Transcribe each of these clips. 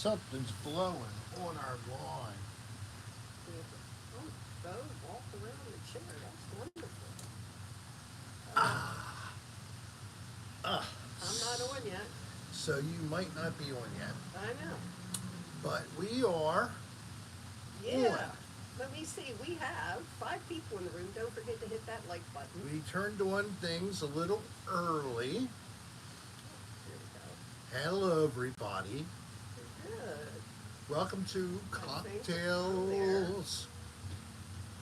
something's blowing on our lawn. Oh, Bo walked around the chair. That's wonderful. Uh, Ah, ah. I'm not on yet. So you might not be on yet, I know. but we are on. Yeah. Let me see. We have 5 people in the room. Don't forget to hit that like button. We turned on things a little early. There we Hello, everybody. go. Good. Welcome to I think Cocktails.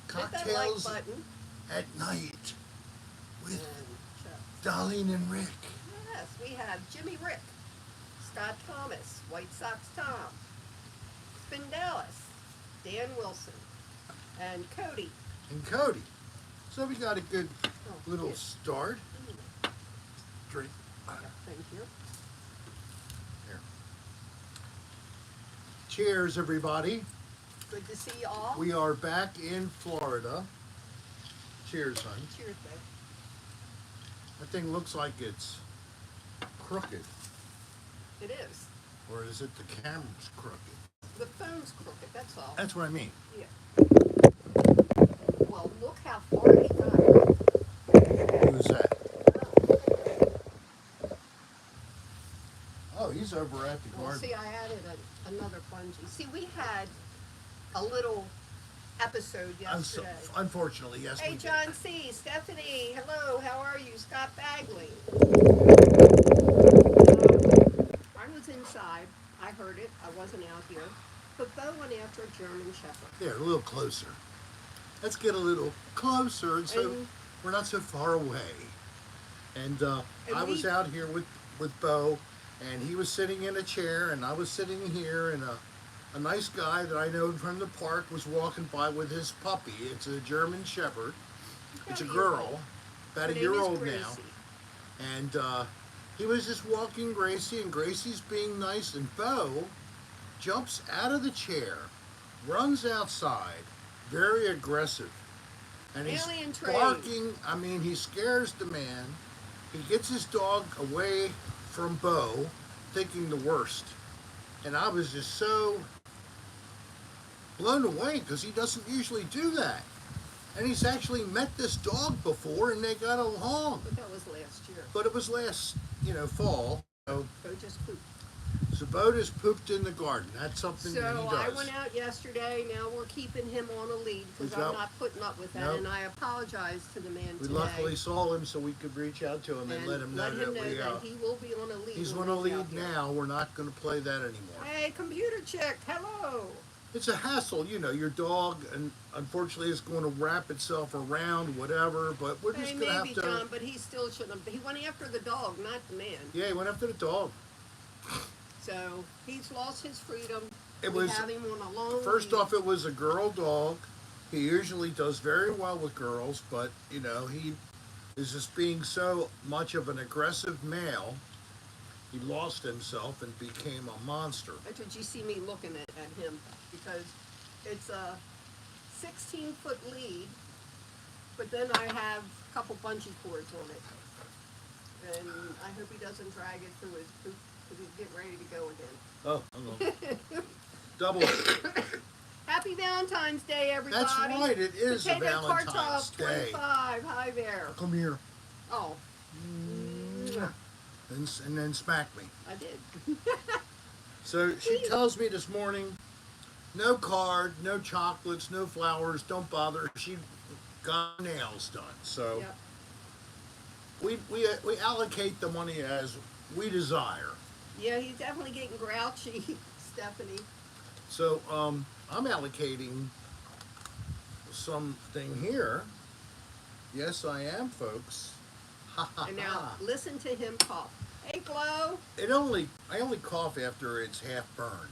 Hit that like Cocktails button. at Night with And Chuck. Darlene and Rick. Yes, we have Jimmy Rick, Scott Thomas, White Sox Tom, Spin Dallas, Dan Wilson, and Cody. And Cody. So we got a good little yeah. start. Drink. Yeah, thank you. Here. Cheers, everybody. Good to see you all. We are back in Florida. Cheers, hon. Cheers, babe. That thing looks like it's crooked. It is. Or is it the camera's crooked? The phone's crooked, that's all. That's what I mean. Yeah. Well, look how far he got. Who's that? Oh, he's over at the Well, garden. see, I added another bungee. See, we had a little episode yesterday. Unfortunately, yes, Hey, we did. John C., Stephanie, hello, how are you? Scott Bagley. I was inside. I heard it. I wasn't out here. But Bo went after a German Shepherd. There, a little closer. Let's get a little closer so And- we're not so far away. And I was we- out here with Bo, and he was sitting in a chair, and I was sitting here, and a nice guy that I know from the park was walking by with his puppy. It's a German Shepherd. It's a girl, about a year old now. And he was just walking Gracie, and Gracie's being nice, and Bo jumps out of the chair, runs outside, very aggressive. And he's Alien trained. barking. I mean, he scares the man. He gets his dog away from Bo, thinking the worst. And I was just so blown away because he doesn't usually do that. And he's actually met this dog before, and they got along. But that was last year. But it was last, fall. So, Bo just pooped. so Bo just pooped in the garden. That's something that So he does. I went out yesterday. Now we're keeping him on a lead because Nope. I'm not putting up with that. Nope. And I apologize to the man We today. luckily saw him so we could reach out to him and let him know that we he will be on a lead. he's when on a he's out lead here. now. We're not going to play that anymore. Hey, computer chick, hello. It's a hassle, your dog, and unfortunately, it's going to wrap itself around whatever. But we're just Hey, going to have maybe to. John, but he still shouldn't have. He went after the dog, not the man. Yeah, he went after the dog. So he's lost his freedom. It We was have him on a long first lead. off, it was a girl dog. He usually does very well with girls, but he is just being so much of an aggressive male. He lost himself and became a monster. That's what you see me looking at him because it's a 16-foot lead, but then I have a couple bungee cords on it. And I hope he doesn't drag it through his poop because he's getting ready to go again. Oh, hello. Double. Happy Valentine's Day, everybody. That's right, it is a Potato Valentine's Kartoff Day. 25. Hi there. Come here. Oh, And then smack me. I did. So she tells me this morning, no card, no chocolates, no flowers, don't bother. She got nails done. So Yep. we allocate the money as we desire. Yeah, he's definitely getting grouchy, Stephanie. So I'm allocating something here. Yes, I am, folks. And now listen to him cough. Hey, Glow. I only cough after it's half burned,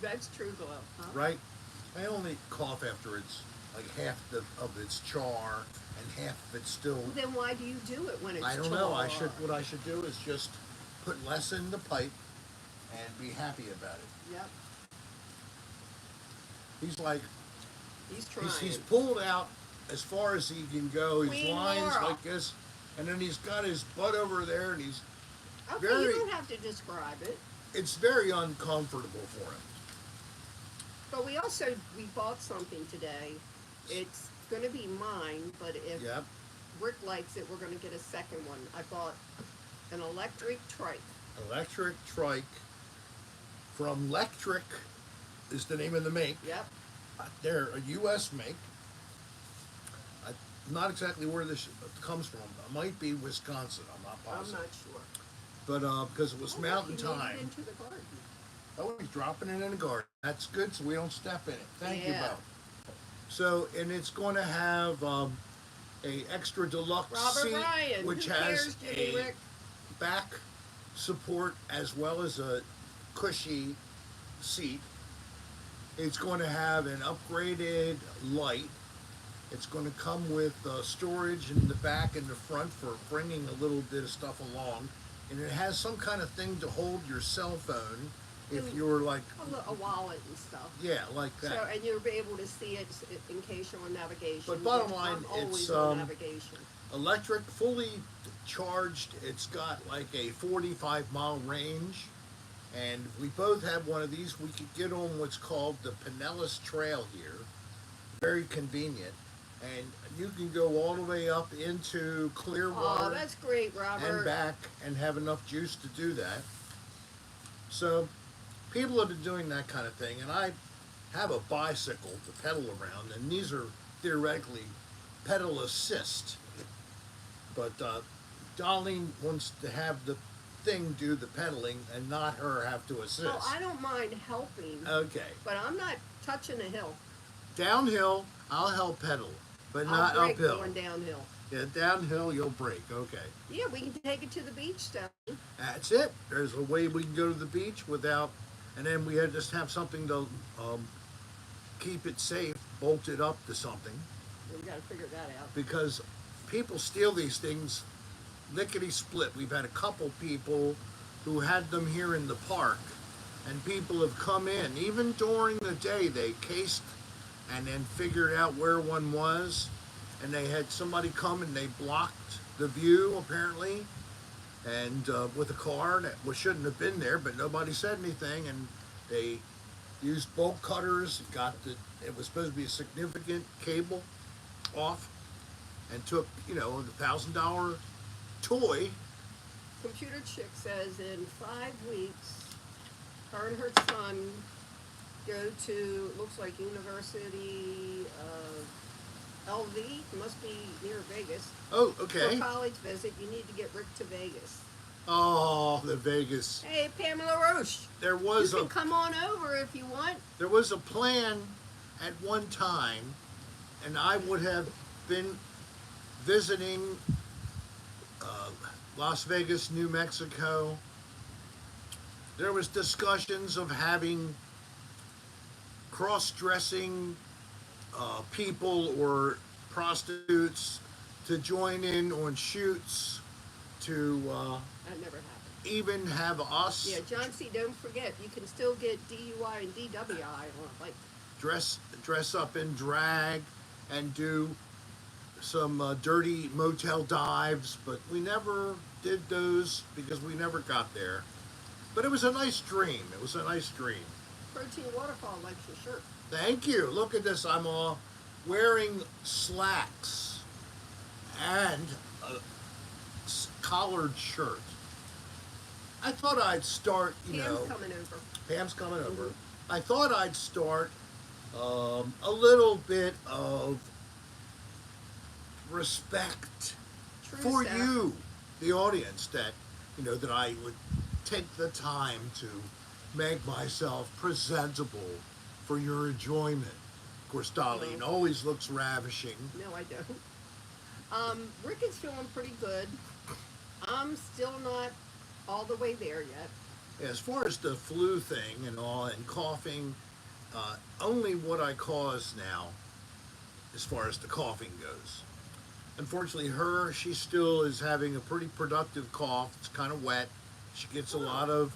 That's true, Glow. Huh? right? I only cough after it's like half of its char and half of it's still. Then why do you do it when it's I don't know. char? What I should do is just put less in the pipe and be happy about it. Yep. He's like He's trying. he's pulled out as far as he can go. He's Queen lines Laura. like this, and then he's got his butt over there, and he's Okay, very. you don't have to describe it. it's very uncomfortable for him. But we bought something today. It's going to be mine, but if Yep. Rick likes it, we're going to get a second one. I bought an electric trike. Electric trike from Lectric is the name of the make. Yep. They're a U.S. make. I'm not exactly where this comes from. It might be Wisconsin. I'm not I'm positive. not sure. But because it was Oh, mountain he made it time. into the garden. Oh, he's dropping it in the garden. That's good, so we don't step in it. Thank you, Yeah. Bo. So, and it's going to have a extra deluxe Robert seat, Ryan, which who has cares, Jimmy a Rick? back support as well as a cushy seat. It's going to have an upgraded light. It's going to come with storage in the back and the front for bringing a little bit of stuff along. And it has some kind of thing to hold your cell phone if you're like, A wallet and stuff. yeah, like that. So, and you'll be able to see it in case you're on navigation. But bottom which line, I'm always it's, on navigation. Electric, fully charged. It's got like a 45-mile range. And if we both have one of these, we could get on what's called the Pinellas Trail here. Very convenient. And you can go all the way up into Oh, Clearwater that's great, Robert. and back and have enough juice to do that. So people have been doing that kind of thing. And I have a bicycle to pedal around. And these are theoretically pedal assist. But Darlene wants to have the thing do the pedaling and not her have to assist. Oh, I don't mind helping, Okay. but I'm not touching the hill. Downhill, I'll help pedal, but I'll not break uphill. going downhill. Yeah, downhill you'll break. Okay. Yeah, we can take it to the beach, Stephanie. That's it. There's a way we can go to the beach without, and then we just have something to keep it safe, bolted up to something, We got to figure that out. because people steal these things lickety split. We've had a couple people who had them here in the park, and people have come in, even during the day, they cased and then figured out where one was, and they had somebody come and they blocked the view apparently, and with a car that shouldn't have been there, but nobody said anything, and they used bolt cutters, it was supposed to be a significant cable off, and took, the $1,000 toy. Computer Chick says in 5 weeks, her and her son go to, looks like University of LV, must be near Vegas. Oh, For okay. a college visit, you need to get Rick to Vegas. Oh, the Vegas. Hey, Pamela Roche, There you was can come on over if you want. a plan at one time, and I would have been visiting Las Vegas, New Mexico. There was discussions of having cross-dressing people or prostitutes to join in on shoots, to That never happened. even have us Yeah, John C., don't forget, you can still get DUI and DWI on a bike. dress up in drag and do some dirty motel dives, but we never did those because we never got there. But it was a nice dream. It was a nice dream. Protein Waterfall likes your shirt. Thank you. Look at this. I'm all wearing slacks and a collared shirt. I thought I'd start, Pam's coming over. Pam's coming over. Mm-hmm. I thought I'd start a little bit of respect True for Steph. you, the audience, that that I would take the time to make myself presentable for your enjoyment. Of course, Darlene No. always looks ravishing. No, I don't. Rick is feeling pretty good. I'm still not all the way there yet. As far as the flu thing and all, and coughing, only what I cause now, as far as the coughing goes. Unfortunately, she still is having a pretty productive cough. It's kind of wet. She gets a lot of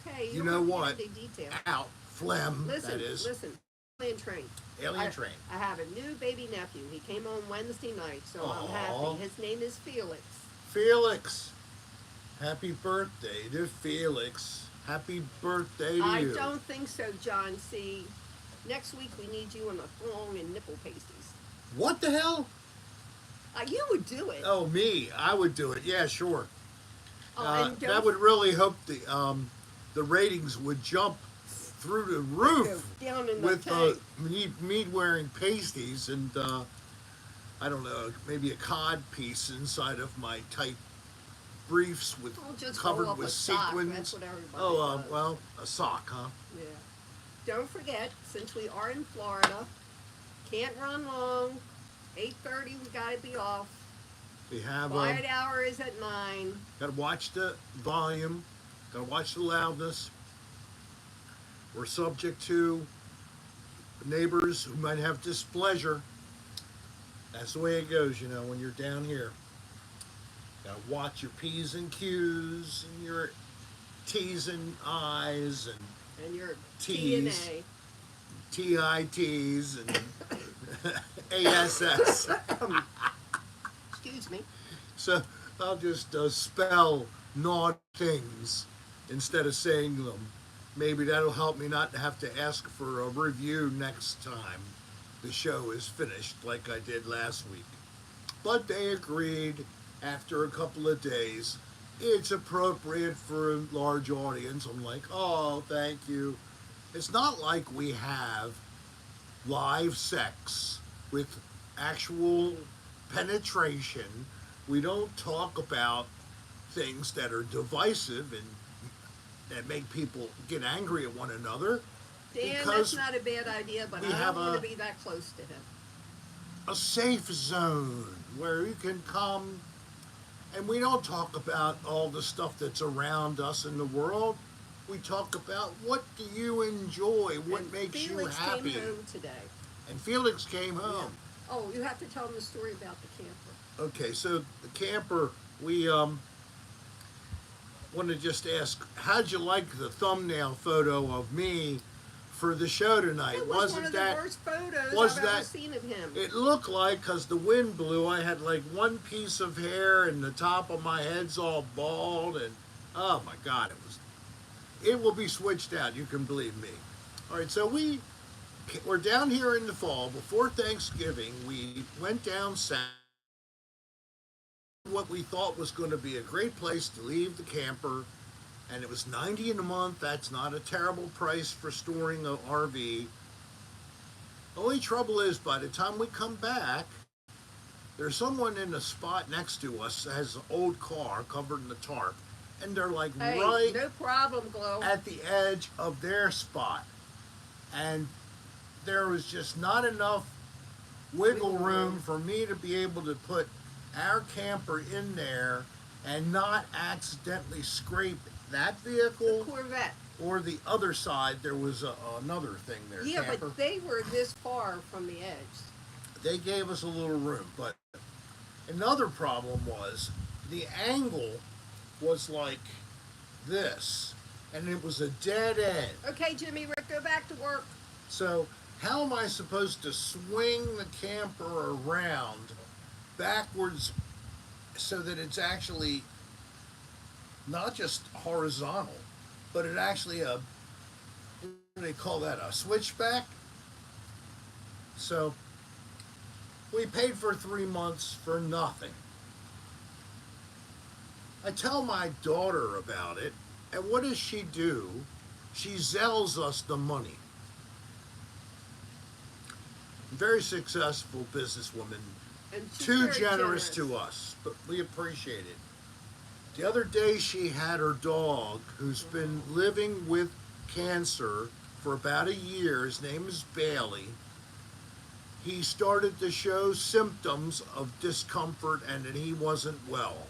Okay, You don't know have to what? get into detail. phlegm, Listen, that is. listen. Alien Train. Alien Train. I have a new baby nephew. He came on Wednesday night, so I'm Aw. happy. His name is Felix. Felix. Happy birthday to Felix. Happy birthday to I you. don't think so, John C. Next week we need you in a thong and nipple pasties. What the hell? You would do it. Oh, me. I would do it. Yeah, sure. And That would really hope the ratings would jump through the go roof down in the with tank. me wearing pasties and I don't know, maybe a cod piece inside of my tight briefs with I'll just covered roll up with a sock. sequins. That's what everybody Oh, does. well, a sock, huh? Yeah. Don't forget, since we are in Florida, can't run long. 8:30, we gotta be off. We have Quiet hour is at 9. got to watch the volume, got to watch the loudness. We're subject to neighbors who might have displeasure. That's the way it goes, you know, when you're down here. Got to watch your P's and Q's and your T's and I's and And your T's. TNA. TITs and ASS. Excuse me. So I'll just spell naught things instead of saying them. Maybe that'll help me not have to ask for a review next time the show is finished like I did last week. But they agreed after a couple of days. It's appropriate for a large audience. I'm like, oh, thank you. It's not like we have live sex with actual penetration. We don't talk about things that are divisive and that make people get angry at one another. Dan, Because that's not a bad idea, but we I have don't want a- to be that close to him. A safe zone where you can come and we don't talk about all the stuff that's around us in the world. We talk about what do you enjoy, what And makes Felix you happy. came home today. And Felix came home. Oh, you have to tell him the story about the camper. Okay, so the camper, we want to just ask, how'd you like the thumbnail photo of me for the show tonight? It was Wasn't one of the that? worst photos was I've ever that- seen of him. It looked like, because the wind blew, I had like one piece of hair and the top of my head's all bald, and oh my God, it will be switched out, you can believe me. All right, so we're down here in the fall. Before Thanksgiving, we went down south. What we thought was going to be a great place to leave the camper, and it was $90 a month. That's not a terrible price for storing an RV. The only trouble is, by the time we come back, there's someone in the spot next to us that has an old car covered in the tarp, and they're like Hey, right no problem, Glow. at the edge of their spot. And there was just not enough wiggle room for me to be able to put our camper in there and not accidentally scrape that vehicle Corvette. or the other side. There was another thing there. Yeah, camper. but they were this far from the edge. They gave us a little room, but another problem was the angle was like this, and it was a dead end. Okay, Jimmy, Rick, go back to work. So how am I supposed to swing the camper around backwards so that it's actually not just horizontal, but it actually what do they call that, a switchback? So we paid for 3 months for nothing. I tell my daughter about it, and what does she do? She zells us the money. Very successful businesswoman, And she's too very generous to us, but we appreciate it. The other day she had her dog who's been living with cancer for about a year. His name is Bailey. He started to show symptoms of discomfort and that he wasn't well.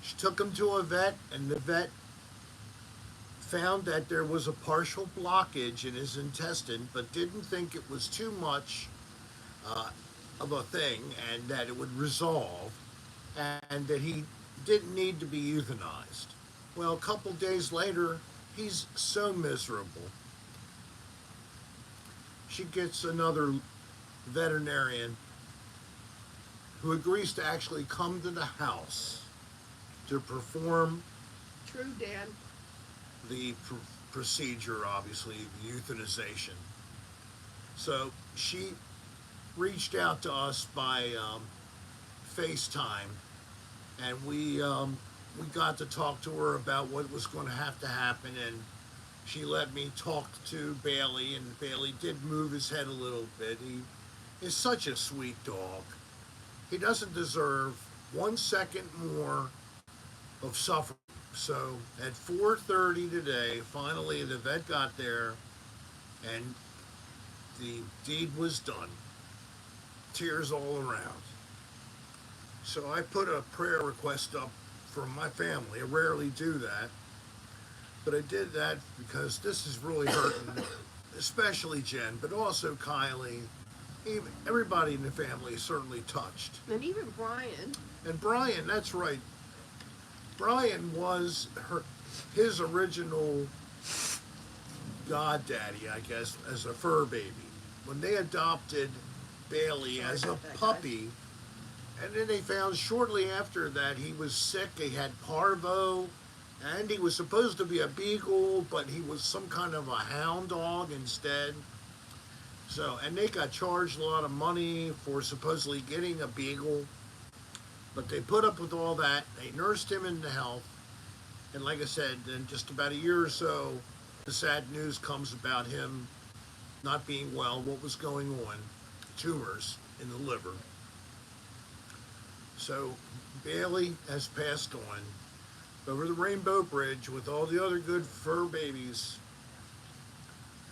She took him to a vet, and the vet found that there was a partial blockage in his intestine, but didn't think it was too much of a thing and that it would resolve and that he didn't need to be euthanized. Well, a couple days later, he's so miserable. She gets another veterinarian who agrees to actually come to the house to perform True, Dan. the procedure, obviously, the euthanization. So she reached out to us by FaceTime, and we got to talk to her about what was going to happen, and she let me talk to Bailey, and Bailey did move his head a little bit. He is such a sweet dog. He doesn't deserve 1 second more of suffering. So at 4:30 today, finally the vet got there, and the deed was done. Tears all around. So I put a prayer request up for my family. I rarely do that, but I did that because this is really hurting, especially Jen, but also Kylie. Even everybody in the family is certainly touched. And even Brian. And Brian, that's right. Brian was his original goddaddy, I guess, as a fur baby. When they adopted Bailey as a puppy, and then they found shortly after that he was sick. He had parvo, and he was supposed to be a beagle, but he was some kind of a hound dog instead. So, and they got charged a lot of money for supposedly getting a beagle, but they put up with all that. They nursed him into health, and like I said, in just about a year or so, the sad news comes about him not being well, what was going on, tumors in the liver. So Bailey has passed on over the Rainbow Bridge with all the other good fur babies,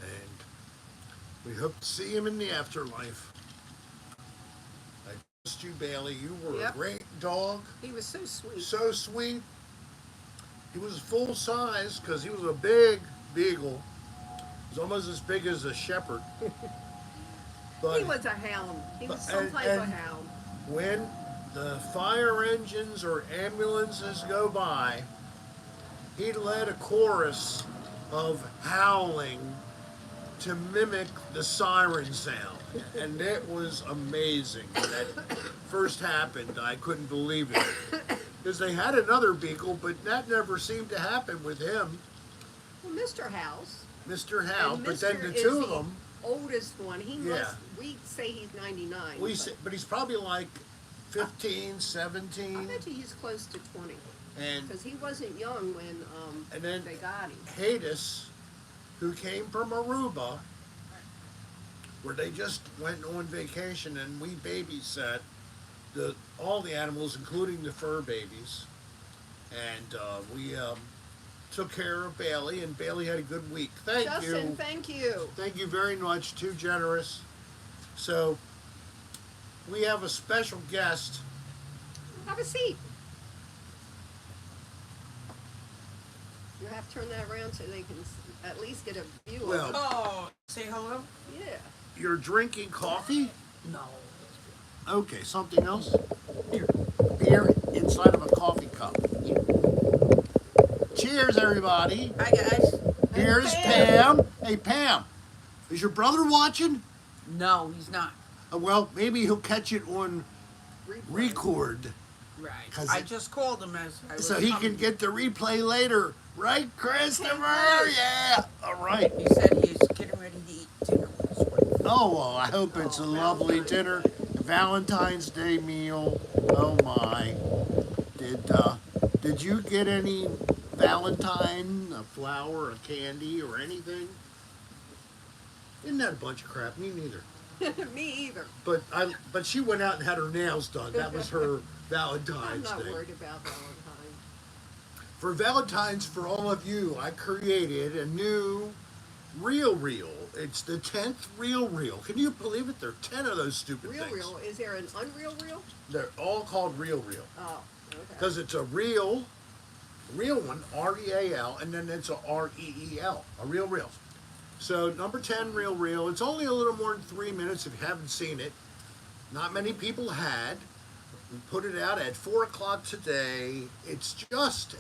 and we hope to see him in the afterlife. I trust you, Bailey. You were a great dog. He was so sweet. So sweet. He was full size because he was a big beagle. He was almost as big as a shepherd. But he was a hound. He was some type of hound. When the fire engines or ambulances go by, he led a chorus of howling to mimic the siren sound. And it was amazing. When that first happened, I couldn't believe it. Because they had another beagle, but that never seemed to happen with him. Well, Mr. House. Mr. House, but then the is two of them. Oldest one. He must, we say he's 99. But he's probably like 15, 17. I bet you he's close to 20. And because he wasn't young when they got him. Hadis, who came from Aruba, where they just went on vacation, and we babysat all the animals, including the fur babies, and we took care of Bailey, and Bailey had a good week. Thank you. Justin, thank you. Thank you very much. Too generous. So we have a special guest. Have a seat. You have to turn that around so they can at least get a view of it. Oh, say hello? Yeah. You're drinking coffee? No. Okay, something else? Here. Beer inside of a coffee cup. Yeah. Cheers, everybody. Hi, guys. Here's Pam. Hey, Pam, is your brother watching? No, he's not. Well, maybe he'll catch it on record. Right. 'Cause I just called him as I was so he coming. can get the replay later. Right, Christopher? Yeah. All right. He said he's getting ready to eat dinner with his wife. Oh, well, I hope it's a lovely dinner. Valentine's Day meal. Oh, my. Did you get any Valentine, a flower, a candy, or anything? Isn't that a bunch of crap? Me neither. Me either. But she went out and had her nails done. That was her I'm Valentine's not Day. worried about Valentine. For Valentine's, for all of you, I created a new Real Reel. It's the 10th Real Reel. Can you believe it? There are 10 of those stupid Real things. Reel. Is there an unreal reel? They're all called Real Reel. Oh, okay. Because it's a real one, R-E-A-L, and then it's a R-E-E-L, a Real Reel. So number 10 Real Reel. It's only a little more than 3 minutes if you haven't seen it. Not many people had. We put it out at 4 o'clock today. It's just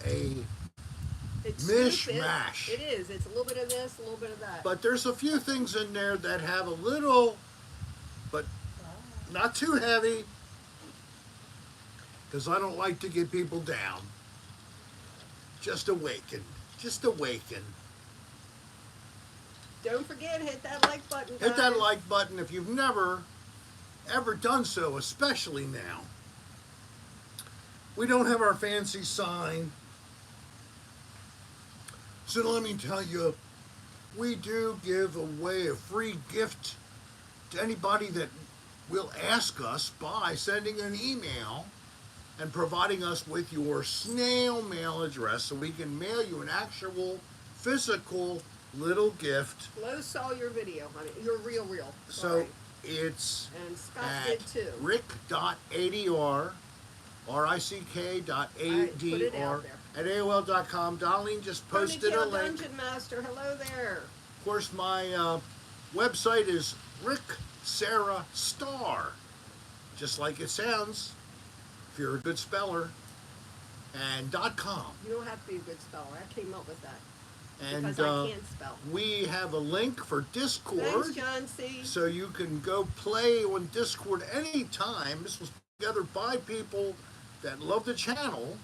It's mishmash. It is. It's a little bit of this, a little bit of that. But there's a few things in there that have a little, but not too heavy, because I don't like to get people down. Just awakened. just awaken. Don't forget, hit that like button, guys. Hit that like button if you've never, ever done so, especially now. We don't have our fancy sign. So let me tell you, we do give away a free gift to anybody that will ask us by sending an email and providing us with your snail mail address so we can mail you an actual physical little gift. Lowe's saw your video, honey. Your real. So Sorry. it's And Scott at did too. rick.adr, rick.adr at AOL.com. Darlene just posted a Ponytail link. Dungeon Master, hello there. Of course, my website is Rick Serra Star, just like it sounds, if you're a good speller, and .com. You don't have to be a good speller. I came up with that. And Because I can't spell. we have a link for Discord, Thanks, John C. so you can go play on Discord anytime. This was put together by people that love the channel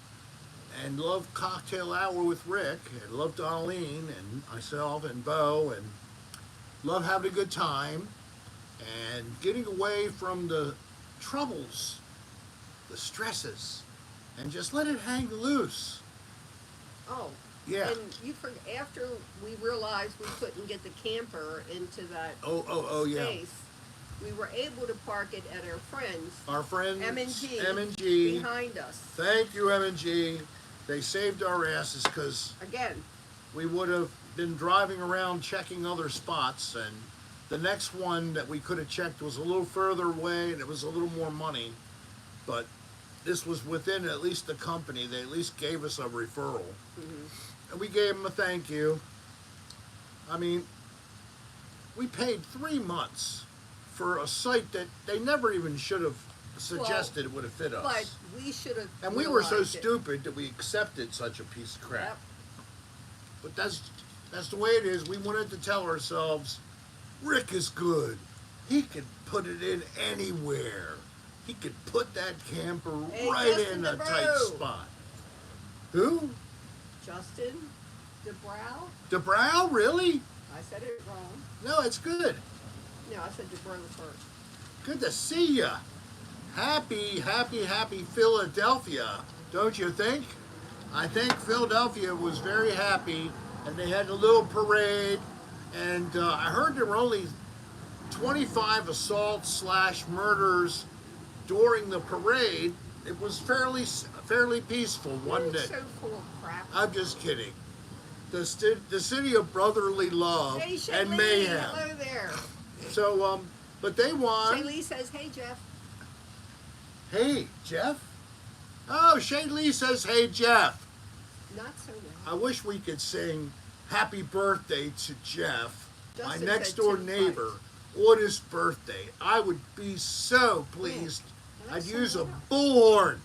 and love Cocktail Hour with Rick, and love Darlene and myself and Bo, and love having a good time and getting away from the troubles, the stresses, and just let it hang loose. Oh. Yeah. And you forgot, after we realized we couldn't get the camper into that Oh, yeah. space, we were able to park it at our friends, Our friends, M&G, M&G. behind us. Thank you, M&G. They saved our asses because Again, we would have been driving around checking other spots, and the next one that we could have checked was a little further away and it was a little more money, but this was within at least the company. They at least gave us a referral. And we gave them a thank you. I mean, we paid 3 months for a site that they never even should have suggested it would have fit us. but we should have. And we were so realized it. stupid that we accepted such a piece of crap. Yep. But that's the way it is. We wanted to tell ourselves, Rick is good. He could put it in anywhere. He could put that camper Hey, right Justin in a DeBrow. tight spot. Who? Justin DeBrow? DeBrow? Really? I said it wrong. No, it's good. No, I said DeBrow first. Good to see ya. Happy, happy, happy Philadelphia, don't you think? I think Philadelphia was very happy, and they had a little parade, and I heard there were only 25 assaults / murders during the parade. It was fairly peaceful one You're day. so full of crap. I'm just kidding. The city of brotherly love Hey, and Shaylee, mayhem. hello there. So, but they won. Shaylee says, hey, Jeff. Hey, Jeff? Oh, Shane Lee says, hey, Jeff. Not so I loud. wish we could sing happy birthday to Jeff, Justin my next said door 2 neighbor, on his birthday. I would be so pleased. Yeah, I'd that's so use a loud. bullhorn.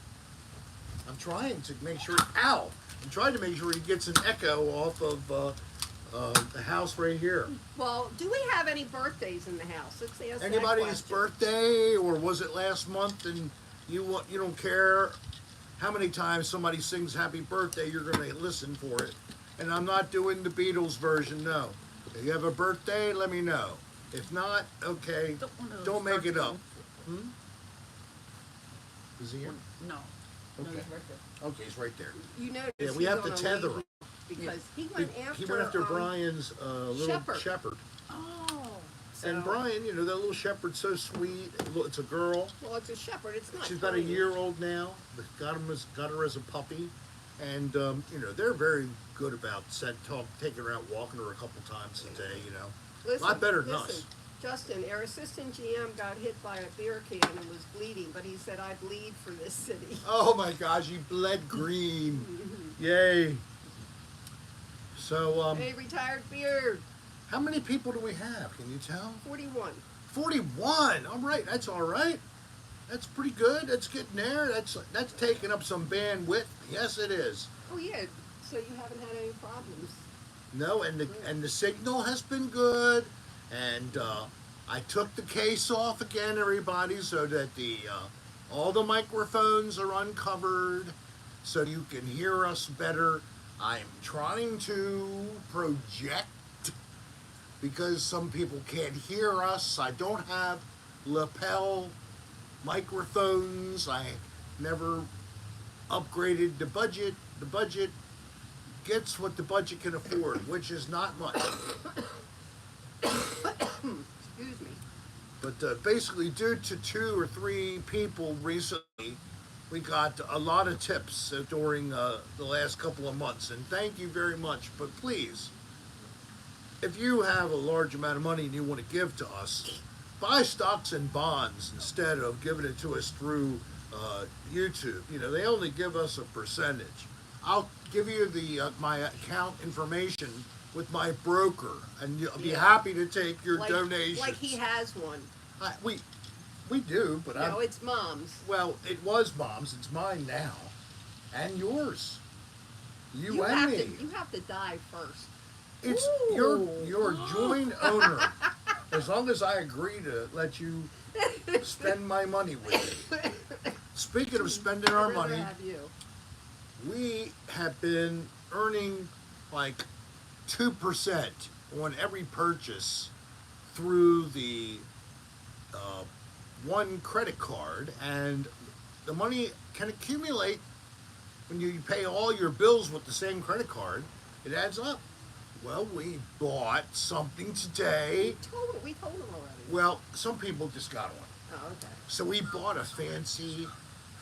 I'm trying to make sure, ow, I'm trying to make sure he gets an echo off of the house right here. Well, do we have any birthdays in the house? Let's ask that Anybody's question. birthday, or was it last month and you don't care how many times somebody sings happy birthday, you're going to listen for it. And I'm not doing the Beatles version, no. If you have a birthday, let me know. If not, okay, don't make it up. Is he here? No. No, Okay. he's right there. Okay, he's right there. You notice Yeah, we he's have to on a tether lead him. because he He, went after. he went after Brian's little shepherd. Oh. And So- Brian, that little shepherd's so sweet. It's a girl. Well, it's a shepherd. It's not. She's about a tiny. year old now. Got her as a puppy, and they're very good about taking her out, walking her a couple times a day. Listen, a lot better than listen, us. Justin, our assistant GM got hit by a beer can and was bleeding, but he said, "I bleed for this city." Oh my gosh, he bled green! Yay! So, Hey, retired beard, how many people do we have? Can you tell? 41. 41. All right, that's all right. That's pretty good. That's getting there. That's taking up some bandwidth. Yes, it is. Oh yeah, so you haven't had any problems. No, and the signal has been good, and I took the case off again, everybody, so that all the microphones are uncovered, so you can hear us better. I'm trying to project because some people can't hear us. I don't have lapel microphones. I never upgraded the budget. The budget gets what the budget can afford, which is not much. Excuse me. But basically, due to 2 or 3 people recently, we got a lot of tips during the last couple of months. And thank you very much. But please, if you have a large amount of money and you want to give to us, buy stocks and bonds instead of giving it to us through YouTube. You know, they only give us a percentage. I'll give you the my account information with my broker, and you'll be Yeah. happy to take your Like, donations. like he has one. We do, but No, it's Mom's. well, it was Mom's. It's mine now, and yours. You and have me. you have to die first. It's Ooh. your joint owner. As long as I agree to let you spend my money with me. Speaking of spending our I'd rather money, have you. we have been earning like 2% on every purchase through the one credit card, and the money can accumulate when you pay all your bills with the same credit card. It adds up. Well, we bought something today. We told him already. Well, some people just got one. Oh, okay. So we bought a fancy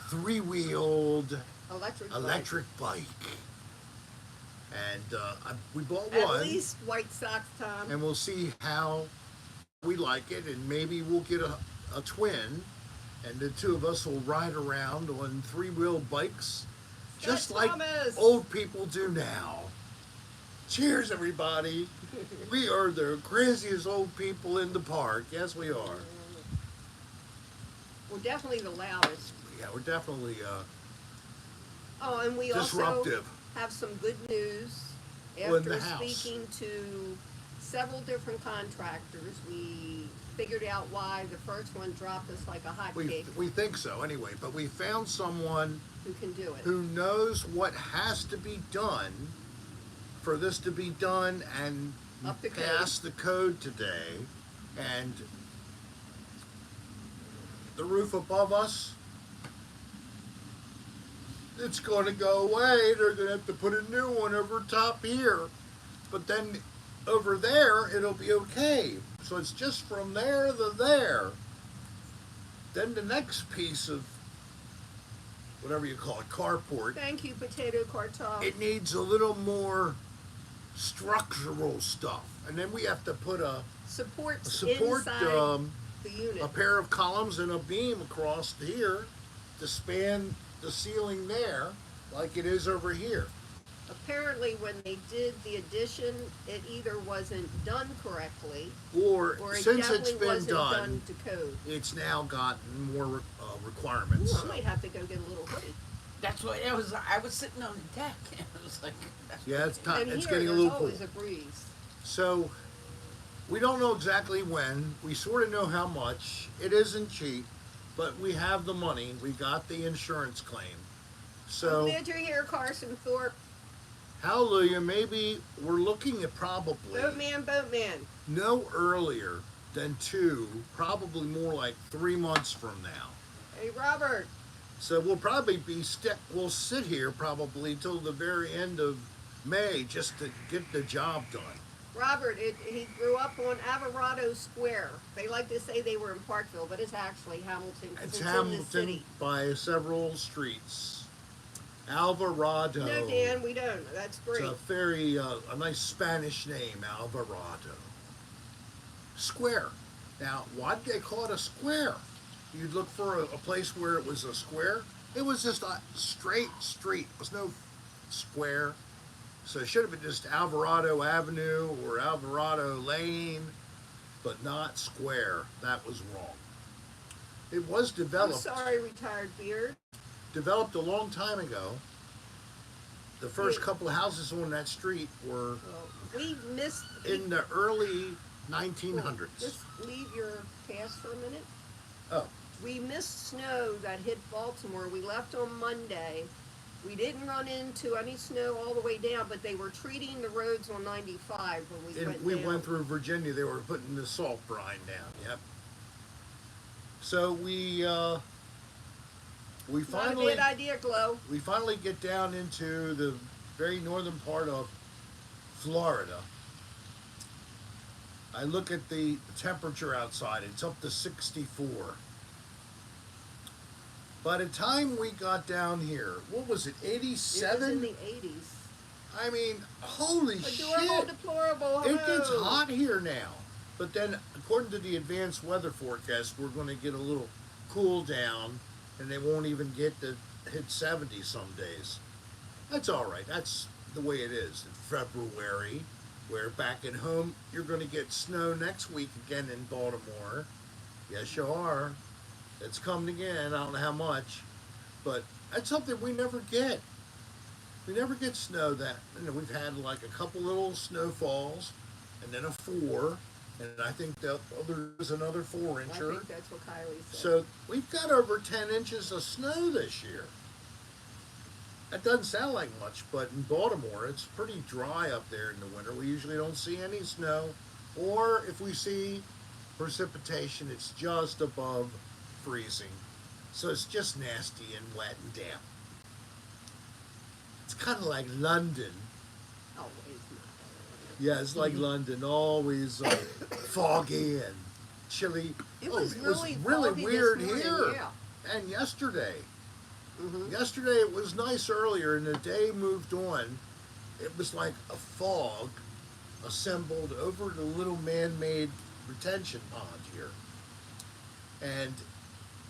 3-wheeled Electric bike. And we bought bike. one. At least White Sox, Tom. And we'll see how we like it, and maybe we'll get a twin, and the two of us will ride around on 3-wheeled bikes, just Yes, like Thomas. old people do now. Cheers, everybody. We are the craziest old people in the park. Yes, we are. We're definitely the loudest. Yeah, we're definitely Oh, and we disruptive. also have some good news. Well, in After the house. speaking to several different contractors, we figured out why the first one dropped us like a hot cake. We think so anyway, but we found someone Who can do it? who knows what has to be done for this to be done and Up to pass the code today. And the roof above us, it's going to go away. They're going to have to put a new one over top here. But then over there, it'll be okay. So it's just from there to there. Then the next piece of whatever you call it, carport, Thank you, Potato Cartel. it needs a little more structural stuff. And then we have to put a Supports support, inside the unit. a pair of columns and a beam across here to span the ceiling there like it is over here. Apparently, when they did the addition, it either wasn't done correctly, Or or it since definitely it's been wasn't done done, to code. it's now gotten more Ooh, requirements. I might have to go get a little hoodie. That's what it was. I was sitting on the deck, and it was like, Yeah, it's time. And It's here, getting a there's little cool. always a breeze. So we don't know exactly when. We sort of know how much. It isn't cheap, but we have the money. We got the insurance claim. I'm So glad you're here, Carson Thorpe. hallelujah. Maybe we're looking at probably Boatman. no earlier than 2, probably more like 3 months from now. Hey, Robert. So we'll probably we'll sit here probably till the very end of May just to get the job done. Robert, he grew up on Alvarado Square. They like to say they were in Parkville, but it's actually Hamilton. 'Cause It's in the Hamilton city. by several streets. Alvarado. No, Dan, we don't. That's It's great. a very a nice Spanish name, Alvarado. Square. Now, why did they call it a square? You'd look for a place where it was a square. It was just a straight street. There was no square. So it should have been just Alvarado Avenue or Alvarado Lane, but not square. That was wrong. It was I'm developed sorry, retired beard. developed a long time ago. The first Yeah. couple of houses on that street were Well, we missed. in the early 1900s. Just leave your past for a minute. Oh, We missed snow that hit Baltimore. We left on Monday, We didn't run into any snow all the way down, but they were treating the roads on 95 when we And went we down. went through Virginia. They were putting the salt brine down. Yep. So we Not a finally bad idea, Glow. we finally get down into the very northern part of Florida. I look at the temperature outside. It's up to 64. By the time we got down here, what was it, It was in 87? the 80s. I mean, holy Adorable, shit. deplorable. It gets hello. hot here now. But then, according to the advanced weather forecast, we're going to get a little cool down, and they won't even get to hit 70 some days. That's all right. That's the way it is in February, where back at home, you're going to get snow next week again in Baltimore. Yes, you are. It's coming again. I don't know how much, but that's something we never get. We never get snow that, we've had like a couple little snowfalls and then a 4, and I think the other is another 4 I incher. think that's what Kylie said. So we've got over 10 inches of snow this year. That doesn't sound like much, but in Baltimore, it's pretty dry up there in the winter. We usually don't see any snow, or if we see precipitation, it's just above freezing. So it's just nasty and wet and damp. It's kind of like London. Always not. Yeah, it's like London, always foggy and chilly. It was really foggy weird this morning, here. yeah. And yesterday. Mhm. Yesterday it was nice earlier, and the day moved on. It was like a fog assembled over the little man-made retention pond here. And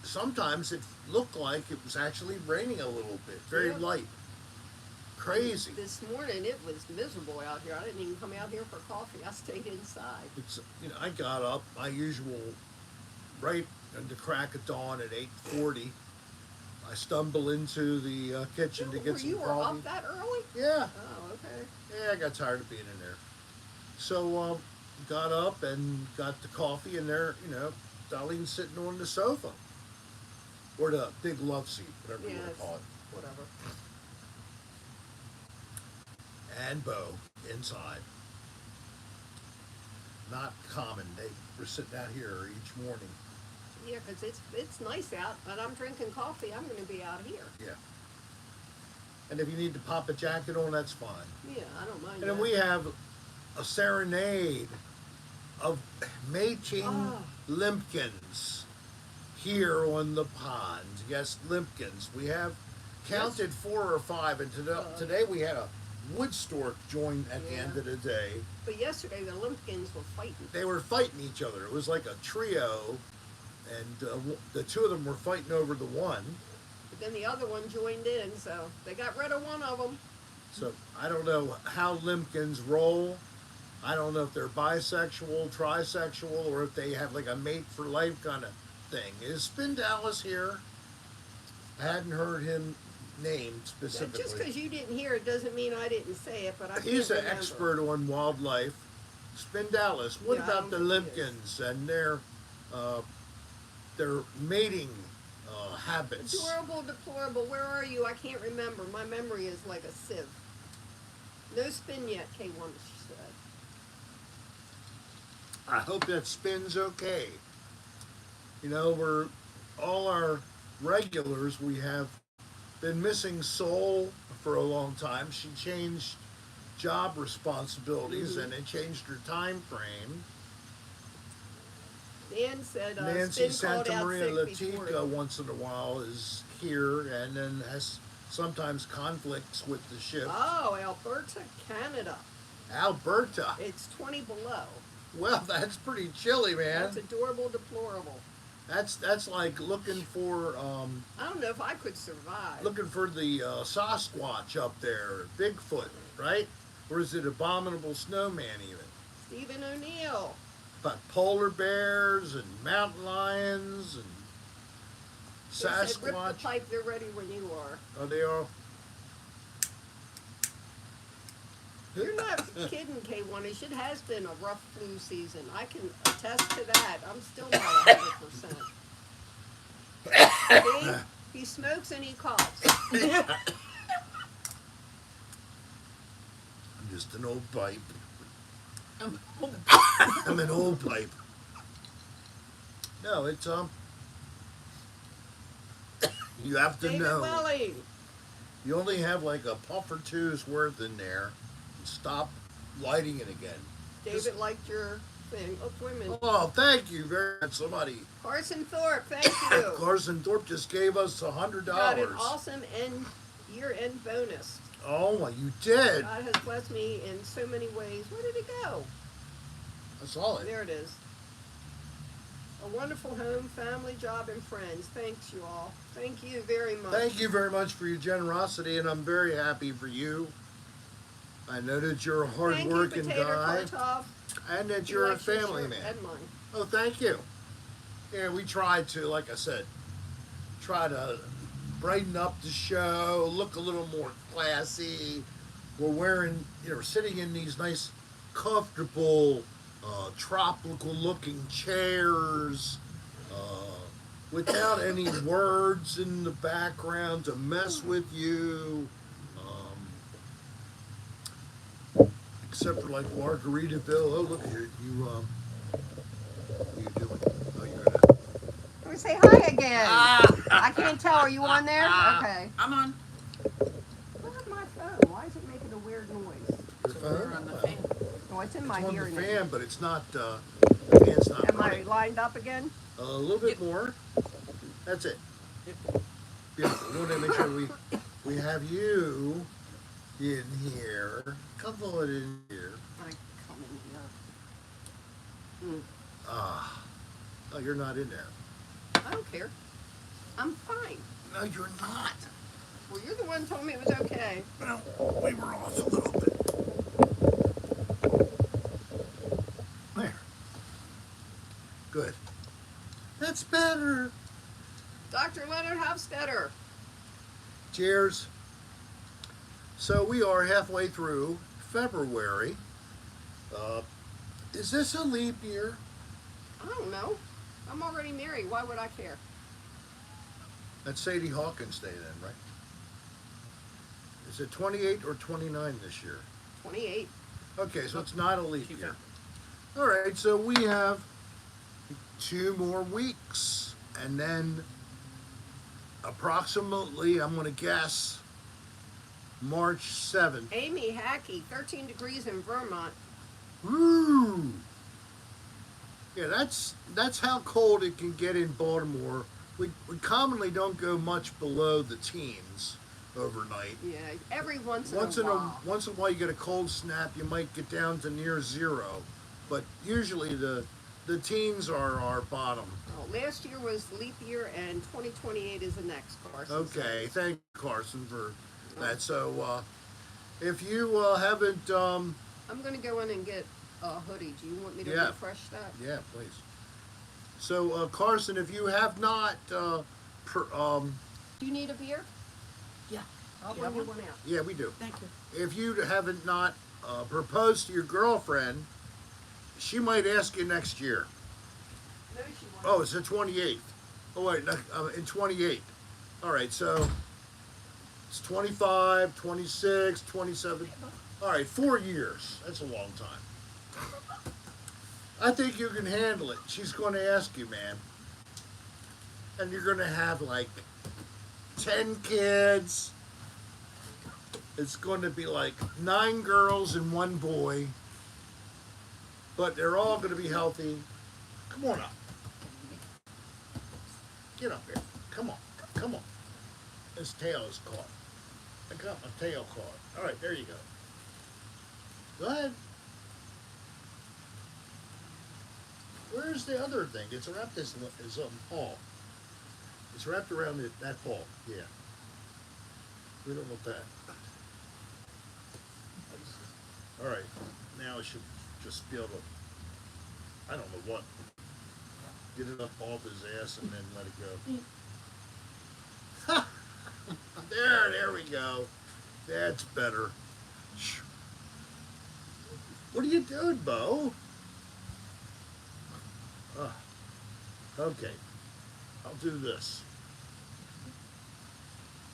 sometimes it looked like it was actually raining a little bit, very Yeah. light. Crazy. This morning it was miserable out here. I didn't even come out here for coffee. I stayed inside. It's, I got up my usual right at the crack of dawn at 8:40. I stumble into the kitchen to get some You were coffee. up that early? Yeah, Oh, okay. yeah, I got tired of being in there. So got up and got the coffee, and there, Darlene's sitting on the sofa or the big love seat, whatever you Yeah, want to call it, whatever. and Bo inside. Not common. They were sitting out here each morning. Yeah, 'cause it's nice out, but I'm drinking coffee. I'm going to be out here. Yeah. And if you need to pop a jacket on, that's fine. Yeah, I don't mind And then that. we have a serenade of mating Oh. limpkins here on the pond. Yes, limpkins. We have counted 4 or 5, and today we had a wood stork join at the end Yeah. of the day. But yesterday the Limpkins were fighting. They were fighting each other. It was like a trio, and the 2 of them were fighting over the one. But then the other one joined in, so they got rid of one of them. So I don't know how limpkins roll. I don't know if they're bisexual, trisexual, or if they have like a mate for life kind of thing. Is Spin Dallas here? I hadn't heard him named specifically. Just because you didn't hear it doesn't mean I didn't say it, but I He's can't an remember. expert on wildlife. Spin Dallas, what Yeah, I about the don't think he is. limpkins and their mating habits? Adorable, deplorable. Where are you? I can't remember. My memory is like a sieve. No spin yet, K1 said. I hope that Spin's okay. We're all our regulars. We have been missing Soul for a long time. She changed job responsibilities, and it changed her time frame. Dan said Nancy Spin called Santa out Maria sick before. Latica once in a while is here, and then has sometimes conflicts with the ship. Oh, Alberta, Canada. Alberta. It's 20 below. Well, that's pretty chilly, man. That's adorable, deplorable. That's like looking for I don't know if I could survive. the Sasquatch up there, Bigfoot, right? Or is it Abominable Snowman even? Stephen O'Neill. But polar bears and mountain lions and They said, rip the Sasquatch. pipe, they're ready when you are. Oh, they are. You're not kidding, K1. It has been a rough flu season. I can attest to that. I'm still not 100%. See? He smokes and he coughs. just an old pipe. Um, I'm an old pipe. No, it's you have to David know. Welly. You only have like a puff or two's worth in there. Stop lighting it again. David liked your thing. Oh, wait a minute. Oh, thank you very much. Somebody, Carson Thorpe, thank you. Carson Thorpe just gave us $100. Got an awesome year-end bonus. Oh, my, you did. God has blessed me in so many ways. Where did it go? I saw it. There it is. A wonderful home, family, job, and friends. Thanks, you all. Thank you very much. Thank you very much for your generosity, and I'm very happy for you. I know that you're a hard-working Thank you, Potato guy, Kartoff. and that He you're a likes your family shirt man. and mine. Oh, thank you. Yeah, we tried to, like I said, try to brighten up the show, look a little more classy. We're wearing, we're sitting in these nice, comfortable, tropical-looking chairs, without any words in the background to mess with you. Except for like Margaritaville. Oh, look here, what are you doing? Oh, you're gonna. Let me say hi again. Ah. I can't tell. Are you on there? Okay. I'm on. Where's my phone? Why is it making a weird noise? Your We're phone? on the fan. Oh, it's in my It's on the hearing. aid. fan, but it's not. The fan's not Am I running. lined up again? A little bit more. That's it. Beautiful. We want to make sure we have you in here. Come on in here. I come in here. Ah. Oh, you're not in there. I don't care. I'm fine. No, you're not. Well, you're the one who told me it was okay. Well, we were off a little bit. There. Good. That's better. Dr. Leonard Hofstetter. Cheers. So we are halfway through February. Is this a leap year? I don't know. I'm already married. Why would I care? That's Sadie Hawkins Day then, right? Is it 28 or 29 this year? 28. Okay, so it's not a leap year. All right, so we have 2 more weeks, and then approximately, I'm going to guess, March 7th. Amy Hackey, 13 degrees in Vermont. Woo! Yeah, that's how cold it can get in Baltimore. We commonly don't go much below the teens overnight. Yeah, every once in Once a in while. once in a while you get a cold snap, you might get down to near 0, but usually the teens are our bottom. Oh, last year was leap year, and 2028 is the next, Carson. Okay, thank you, Carson, for that. So if you haven't, I'm going to go in and get a hoodie. Do you want me to Yeah. refresh that? yeah, please. So Carson, if you have not, Do you need a beer? Yeah. I'll Yeah, bring you one. one out. yeah, we do. Thank you. If you haven't not proposed to your girlfriend, she might ask you next year. No, she won't. Oh, it's the 28th. Oh, wait, in 28. All right, so it's 25, 26, 27. All right, 4 years. That's a long time. I think you can handle it. She's going to ask you, man. And you're going to have like 10 kids. It's going to be like 9 girls and 1 boy. But they're all going to be healthy. Come on up. Get up here. Come on. Come on. This tail is caught. I got my tail caught. All right, there you go. Go ahead. Where's the other thing? It's wrapped this paw. It's wrapped around that paw. Yeah. We don't want that. All right. Now I should just be able to, I don't know what, get it up off his ass and then let it go. There we go. That's better. What are you doing, Bo? Okay. I'll do this.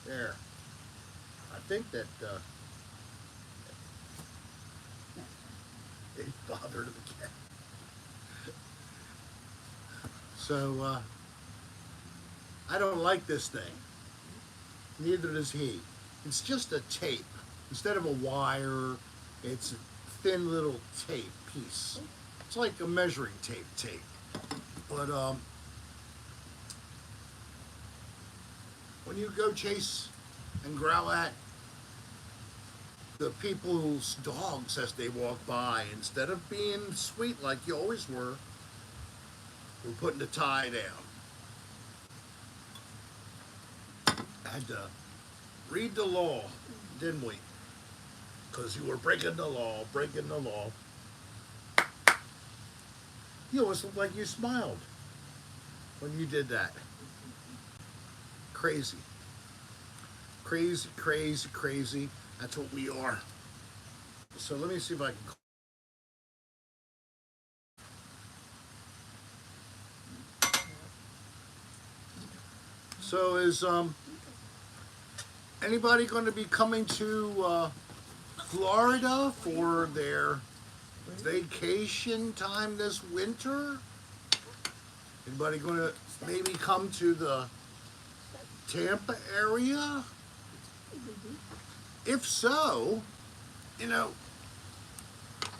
There. I think that, ain't bothered him again. So, I don't like this thing. Neither does he. It's just a tape. Instead of a wire, it's a thin little tape piece. It's like a measuring tape. But when you go chase and growl at the people's dogs as they walk by, instead of being sweet like you always were, we're putting the tie down. Had to read the law, didn't we? Because you were breaking the law. You almost looked like you smiled when you did that. Crazy. Crazy. That's what we are. So let me see if I can. So is anybody going to be coming to Florida for their vacation time this winter? Anybody going to maybe come to the Tampa area? If so, you know,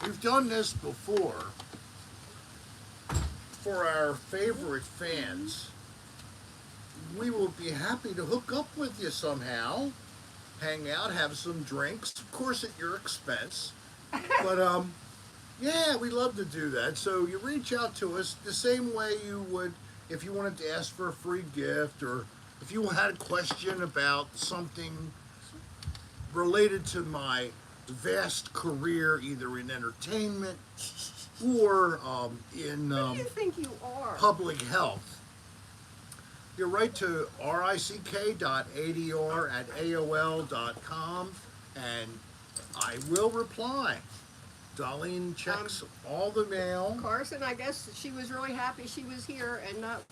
we've done this before for our favorite fans. We will be happy to hook up with you somehow, hang out, have some drinks, of course at your expense. But yeah, we love to do that. So you reach out to us the same way you would if you wanted to ask for a free gift, or if you had a question about something related to my vast career, either in entertainment or in Who do you think you are? public health. You write to rick.adr@aol.com and I will reply. Darlene checks all the mail. Carson, I guess she was really happy she was here and not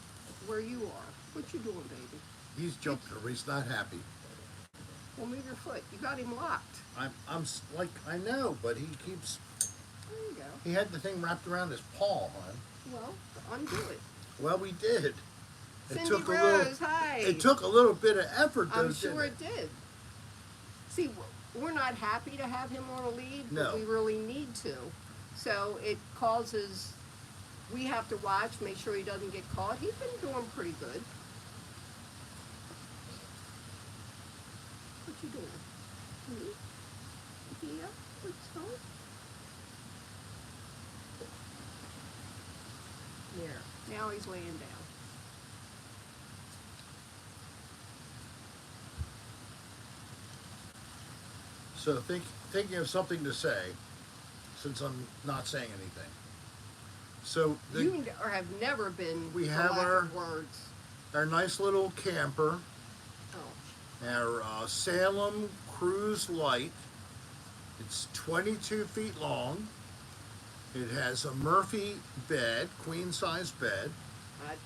where you are. What you doing, baby? He's jumping over. He's not happy. Well, move your foot. You got him locked. Like, I know, but he keeps. There you go. He had the thing wrapped around his paw, hon. Well, undo it. Well, we did. Cindy Rose, hi. It took a little bit of effort, though. I'm sure it did. See, we're not happy to have him on a lead, but No. we really need to. So it causes, we have to watch, make sure he doesn't get caught. He's been doing pretty good. What you doing? Yeah, what's going? There. Now he's laying down. So thinking of something to say, since I'm not saying anything. So You have never been we for have lack our- of words. our nice little camper, Oh, our Salem Cruise Light. It's 22 feet long. It has a Murphy bed, queen size bed,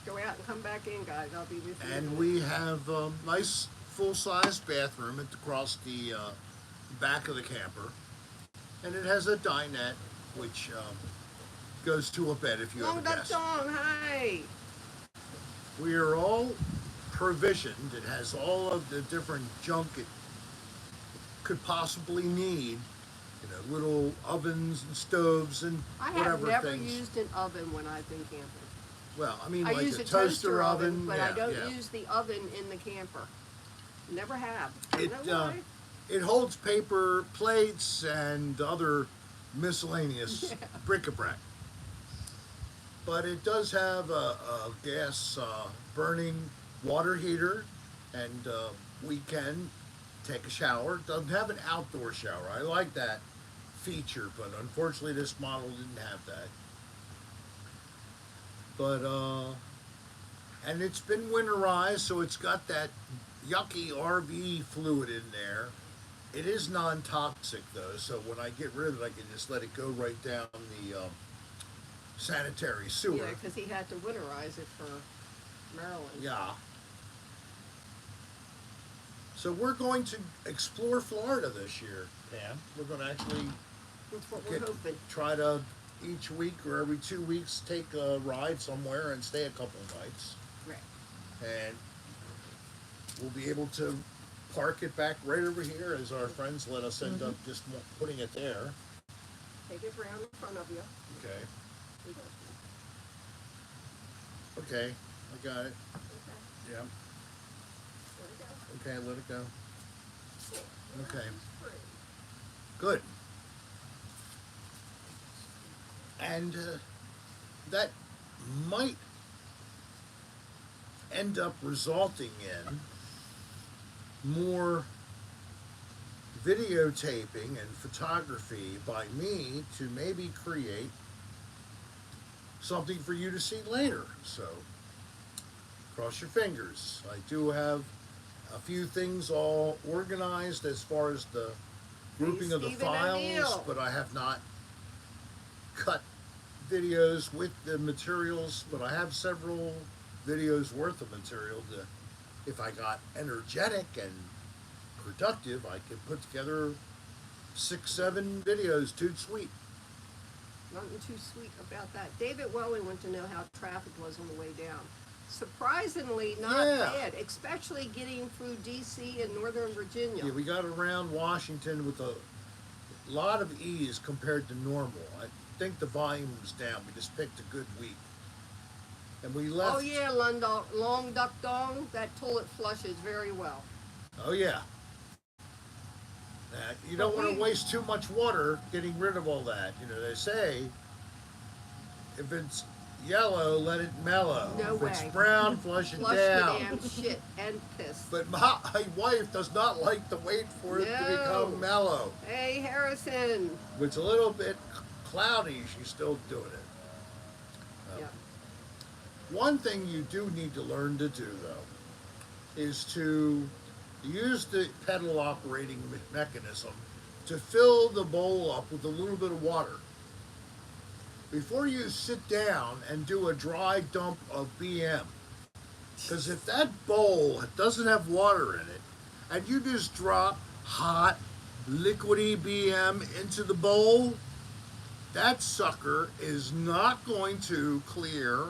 go out and come back in, guys. I'll be with you. in a and minute. we have a nice full size bathroom across the back of the camper, and it has a dinette which goes to a bed if you have a Long Duck guest. Dong, hi. We are all provisioned. It has all of the different junk it could possibly need. You know, little ovens and stoves and I have whatever never things. used an oven when I've been camping. Well, I mean, I like use a a toaster oven, but yeah, I don't yeah. use the oven in the camper. Never have. It Don't know why. it holds paper plates and other miscellaneous bric-a-brac. But it does have a gas burning water heater, and we can take a shower. It doesn't have an outdoor shower. I like that feature, but unfortunately this model didn't have that. But and it's been winterized, so it's got that yucky RV fluid in there. It is non-toxic though, so when I get rid of it, I can just let it go right down the sanitary sewer. Yeah, because he had to winterize it for Maryland. Yeah. So we're going to explore Florida this year, Pam. We're going to actually That's what we're Get- hoping. try to each week or every 2 weeks take a ride somewhere and stay a couple nights, Right. and we'll be able to park it back right over here as our friends let us end up just putting it there. Take it round in front of you. Okay. We go. Okay, I got it. Okay. Yeah. There we go. Okay, let it go. Cool. Okay. Free. Good. And that might end up resulting in more videotaping and photography by me to maybe create something for you to see later. So cross your fingers. I do have a few things all organized as far as the grouping of the Stephen files, O'Neill. but I have not cut videos with the materials, but I have several videos worth of material to, if I got energetic and productive, I could put together 6-7 videos, too sweet. Nothing too sweet about that. David Welling wanted to know how traffic was on the way down. Surprisingly, not Yeah. bad, especially getting through D.C. and Northern Virginia. Yeah, we got around Washington with a lot of ease compared to normal. I think the volume was down. We just picked a good week. And we left. Oh yeah, Long Duck Dong, that toilet flushes very well. Oh, yeah. You don't But want to we- waste too much water getting rid of all that. You know, they say if it's yellow, let it mellow. No if it's way. brown, flush it Flush down. the damn shit and piss. But my wife does not like to wait for it to No. become mellow. Hey Harrison. If it's a little bit cloudy, she's still doing it. Yeah. One thing you do need to learn to do, though, is to use the pedal operating mechanism to fill the bowl up with a little bit of water. Before you sit down and do a dry dump of BM. Because if that bowl doesn't have water in it, and you just drop hot, liquidy BM into the bowl, that sucker is not going to clear,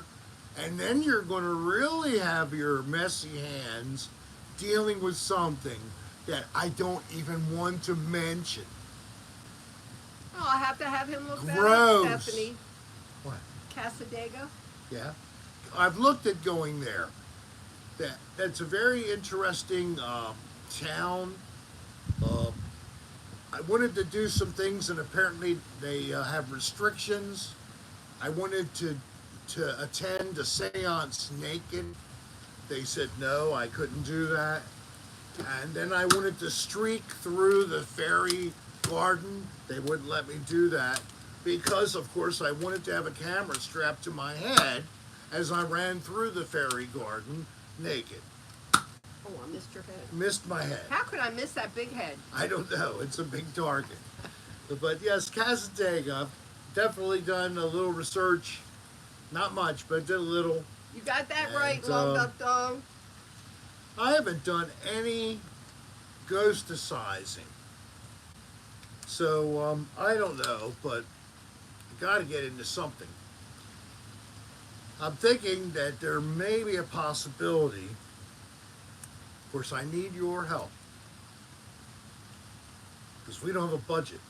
and then you're going to really have your messy hands dealing with something that I don't even want to mention. Oh, I'll have to have him look that Gross. up, Stephanie. What? Casadega? Yeah, I've looked at going there. That's a very interesting town. I wanted to do some things, and apparently they have restrictions. I wanted to attend a seance naked. They said no, I couldn't do that. And then I wanted to streak through the fairy garden. They wouldn't let me do that because, of course, I wanted to have a camera strapped to my head as I ran through the fairy garden naked. Oh, I missed your head. Missed my head. How could I miss that big head? I don't know. It's a big target. But yes, Casadega, definitely done a little research. Not much, but did a little. You got that And, right, Long Duck Dong. I haven't done any ghosticizing. So, I don't know, but I got to get into something. I'm thinking that there may be a possibility. Of course, I need your help. Because we don't have a budget.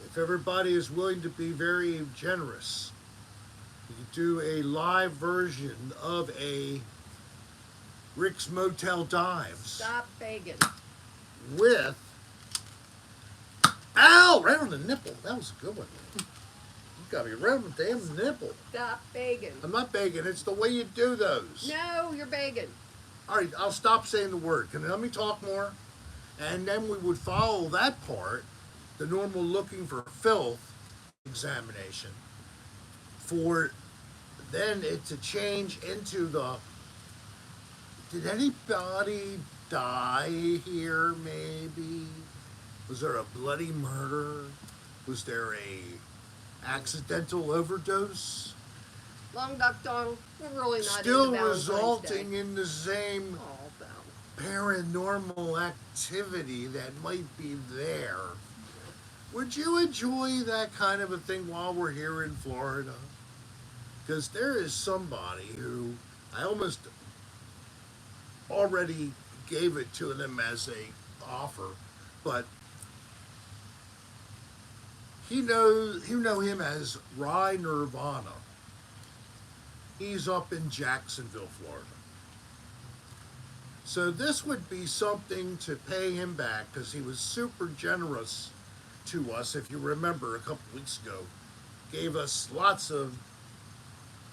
If everybody is willing to be very generous, we could do a live version of a Rick's Motel Dives Stop begging. with... Ow! Right on the nipple. That was a good one. You got me right on the damn nipple. Stop begging. I'm not begging. It's the way you do those. No, you're begging. All right, I'll stop saying the word. Can you let me talk more? And then we would follow that part, the normal looking for filth examination, for then it to change into the, did anybody die here maybe? Was there a bloody murder? Was there a accidental overdose? Long Duck Dong, we're really not Still into Valentine's resulting Day. in the same Oh, Val. paranormal activity that might be there. Would you enjoy that kind of a thing while we're here in Florida? Because there is somebody who I almost already gave it to them as a offer, but you know him as Rye Nirvana. He's up in Jacksonville, Florida. So this would be something to pay him back because he was super generous to us. If you remember, a couple weeks ago, gave us lots of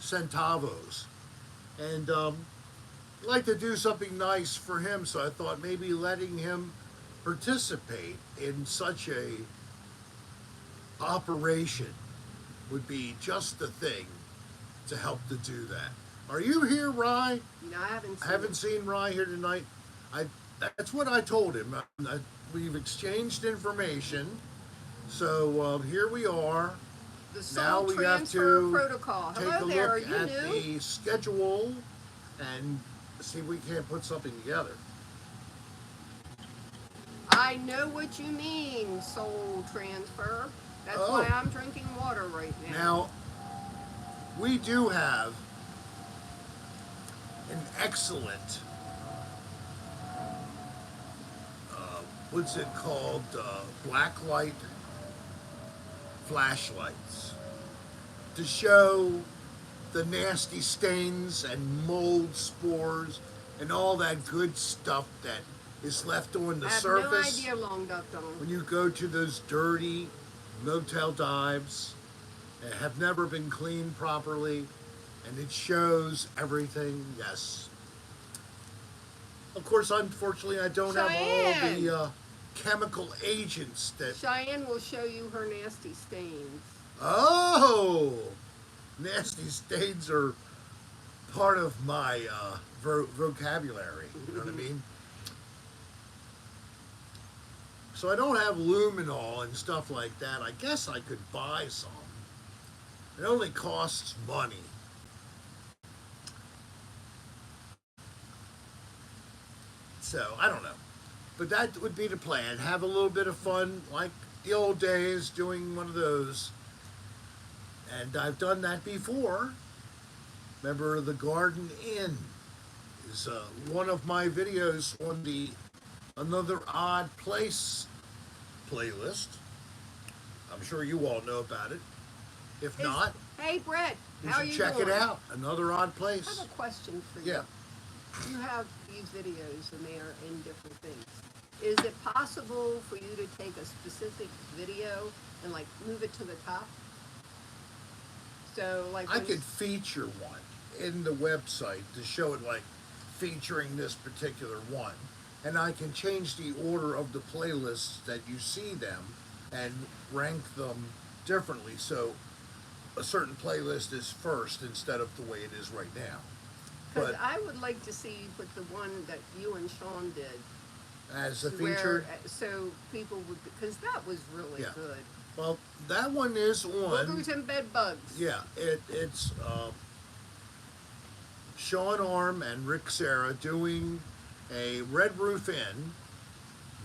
centavos, and I'd like to do something nice for him. So I thought maybe letting him participate in such a operation would be just the thing to help to do that. Are you here, Rye? No, I haven't seen I haven't seen Rye here tonight. That's what I told him. We've exchanged information, so here we are. the soul Now we have transfer to protocol. take Hello a there, are look you at new? the schedule and see if we can't put something together. I know what you mean, soul transfer. That's why Oh. I'm drinking water right now. Now, we do have an excellent, what's it called, blacklight flashlights to show the nasty stains and mold spores and all that good stuff that is left on the I have surface no idea, Long Duck Dong. when you go to those dirty motel dives that have never been cleaned properly, and it shows everything. Yes. Of course, unfortunately, I don't have all Cheyenne! the chemical agents that. Cheyenne will show you her nasty stains. Oh, nasty stains are part of my vocabulary. You know what I mean? So I don't have luminol and stuff like that. I guess I could buy some. It only costs money. So I don't know. But that would be the plan. Have a little bit of fun like the old days doing one of those. And I've done that before. Remember the Garden Inn is one of my videos on the Another Odd Place playlist. I'm sure you all know about it. If not, Hey, Brett, you how should you check doing? it out. Another Odd I Place. have a question for you. Yeah. You have these videos and they are in different things. Is it possible for you to take a specific video and like move it to the top? So like I when- could feature one in the website to show it like featuring this particular one. And I can change the order of the playlists that you see them and rank them differently. So a certain playlist is first instead of the way it is right now. Because But I would like to see you put the one that you and Sean did. as a where, feature, so people would, because that was really Yeah. good. well, that one is on. Boogers and bed bugs. Yeah, it's Sean Arm and Rick Serra doing a Red Roof Inn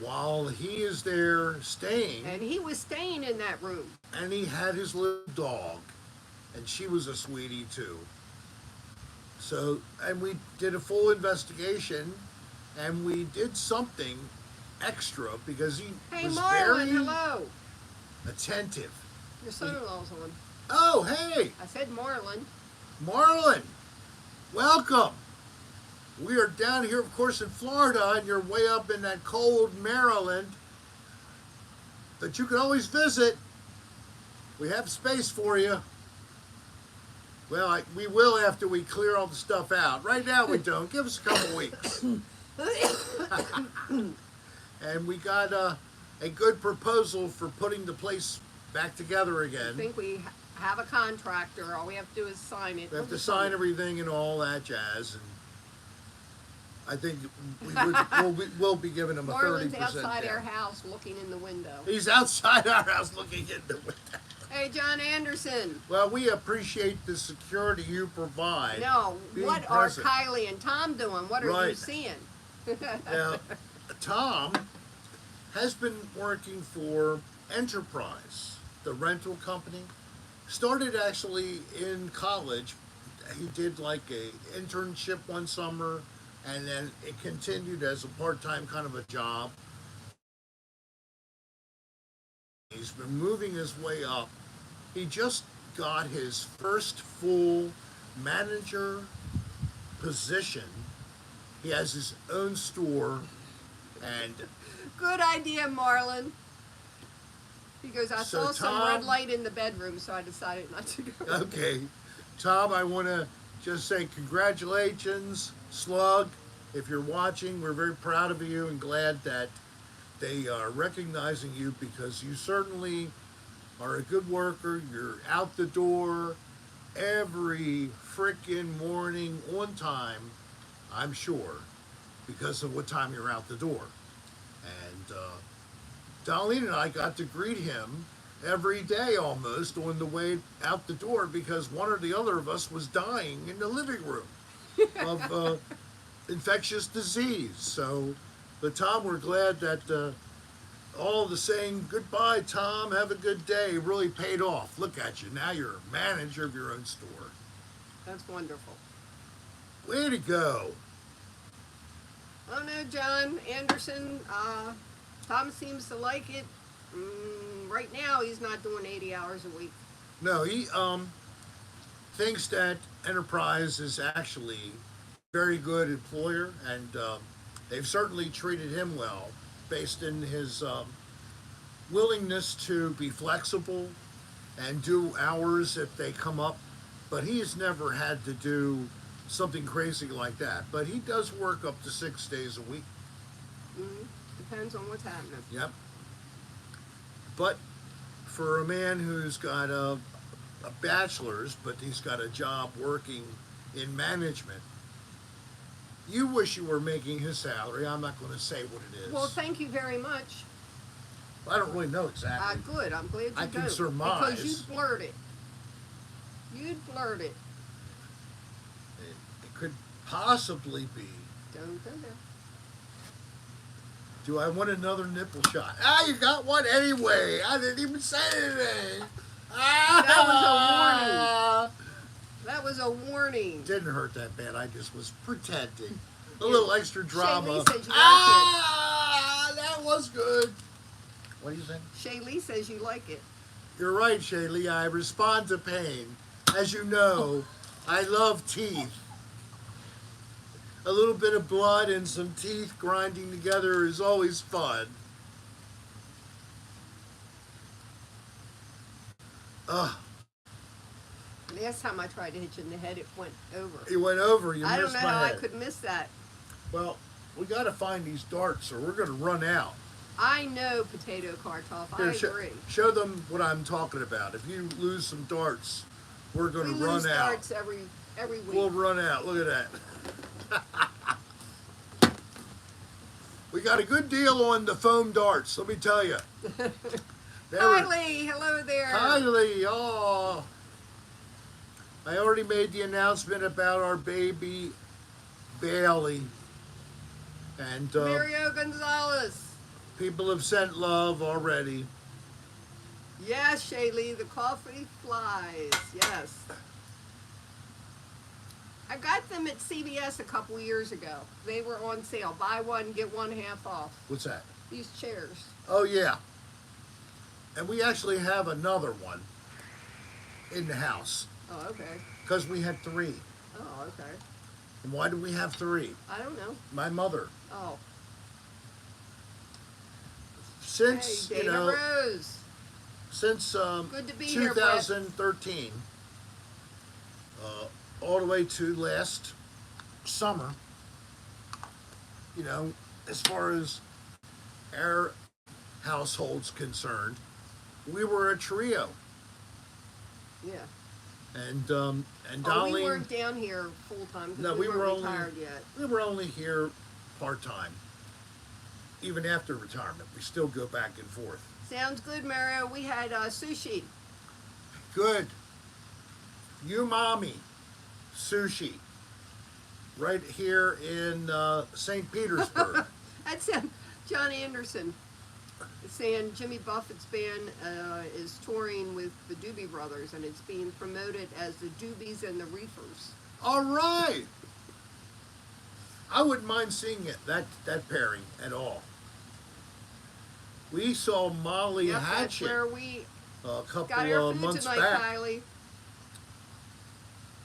while he is there staying, And he was staying in that room. and he had his little dog, and she was a sweetie too. So, and we did a full investigation, and we did something extra because he Hey, was Marlon, very hello. attentive. Your son-in-law's on. Oh, hey! I said Marlon. Marlon, welcome. We are down here, of course, in Florida, and you're way up in that cold Maryland. But you can always visit. We have space for you. Well, we will after we clear all the stuff out. Right now we don't. Give us a couple weeks. And we got a good proposal for putting the place back together I again. think we have a contractor. All we have to do is sign it. We have We'll to sign it. everything and all that jazz, and I think we'll be giving him a 30% Marlon's outside down. our house looking in the window. He's outside our house looking in the window. Hey, John Anderson. Well, we appreciate the security you provide. No, being what present. are Kylie and Tom doing? What are you Right. seeing? Now, Tom has been working for Enterprise, the rental company. Started actually in college. He did like a internship one summer, and then it continued as a part-time kind of a job. He's been moving his way up. He just got his first full manager position. He has his own store, and Good idea, Marlon. He goes, I So, saw some Tom- red light in the bedroom, so I decided not to go. okay, Tom, I want to just say congratulations, Slug. If you're watching, we're very proud of you and glad that they are recognizing you because you certainly are a good worker. You're out the door every frickin' morning on time, I'm sure, because of what time you're out the door. And Darlene and I got to greet him every day almost on the way out the door because one or the other of us was dying in the living room of infectious disease. So, but Tom, we're glad that all the saying goodbye, Tom, have a good day really paid off. Look at you. Now you're a manager of your own store. That's wonderful. Way to go. Oh no, John Anderson. Tom seems to like it. Right now, he's not doing 80 hours a week. No, he thinks that Enterprise is actually a very good employer, and they've certainly treated him well based in his willingness to be flexible and do hours if they come up. But he's never had to do something crazy like that. But he does work up to 6 days a week. Depends on what's happening. Yep. But for a man who's got a bachelor's, but he's got a job working in management, you wish you were making his salary. I'm not going to say what it is. Well, thank you very much. I don't really know exactly. Good. I'm glad you I can don't. surmise. Because you'd blurt it. You'd blurt it. It could possibly be. Don't go there. Do I want another nipple shot? Ah, you got one anyway. I didn't even say anything. Ah! That was a warning. Didn't hurt that bad. I just was pretending. A little extra drama. Shaylee says you That was good. What do you think? Shaylee says you like it. You're right, Shaylee. I respond to pain. As you know, I love teeth. A little bit of blood and some teeth grinding together is always fun. Last time I tried to hit you in the head, it went over. It went over. You I don't missed know my how I head. could miss that. Well, we got to find these darts or we're going to run out. I know, Potato Kartoff. I Here, agree. show them what I'm talking about. If you lose some darts, we're going We to run lose out. darts every week. We'll run out. Look at that. We got a good deal on the foam darts, let me tell you. Hi, Lee. Hello there. Hi, Lee. Oh. I already made the announcement about our baby Bailey. And Mario Gonzalez. people have sent love already. Yes, Shaylee, the coffee flies. Yes. I got them at CVS a couple years ago. They were on sale. Buy one, get one half off. What's that? These chairs. Oh, yeah. And we actually have another one in the house Oh, okay. because we had 3. Oh, okay. And why do we have 3? I don't know. My mother. Oh. Since, Hey, Dana Rose. since Good to be here, Brett. 2013, all the way to last summer, as far as our household's concerned, we were a trio. Yeah. And Oh, Darlene, we weren't down here full time because No, we we were weren't only- retired yet. we were only here part-time. Even after retirement, we still go back and forth. Sounds good, Mario. We had sushi. Good. Umami sushi. Right here in St. Petersburg. That's John Anderson. It's saying Jimmy Buffett's band is touring with the Doobie Brothers, and it's being promoted as the Doobies and the Reefers. All right. I wouldn't mind seeing it, that pairing at all. We saw Molly Yep, that's Hatchet where we a couple got our of food months tonight, back. Kylie.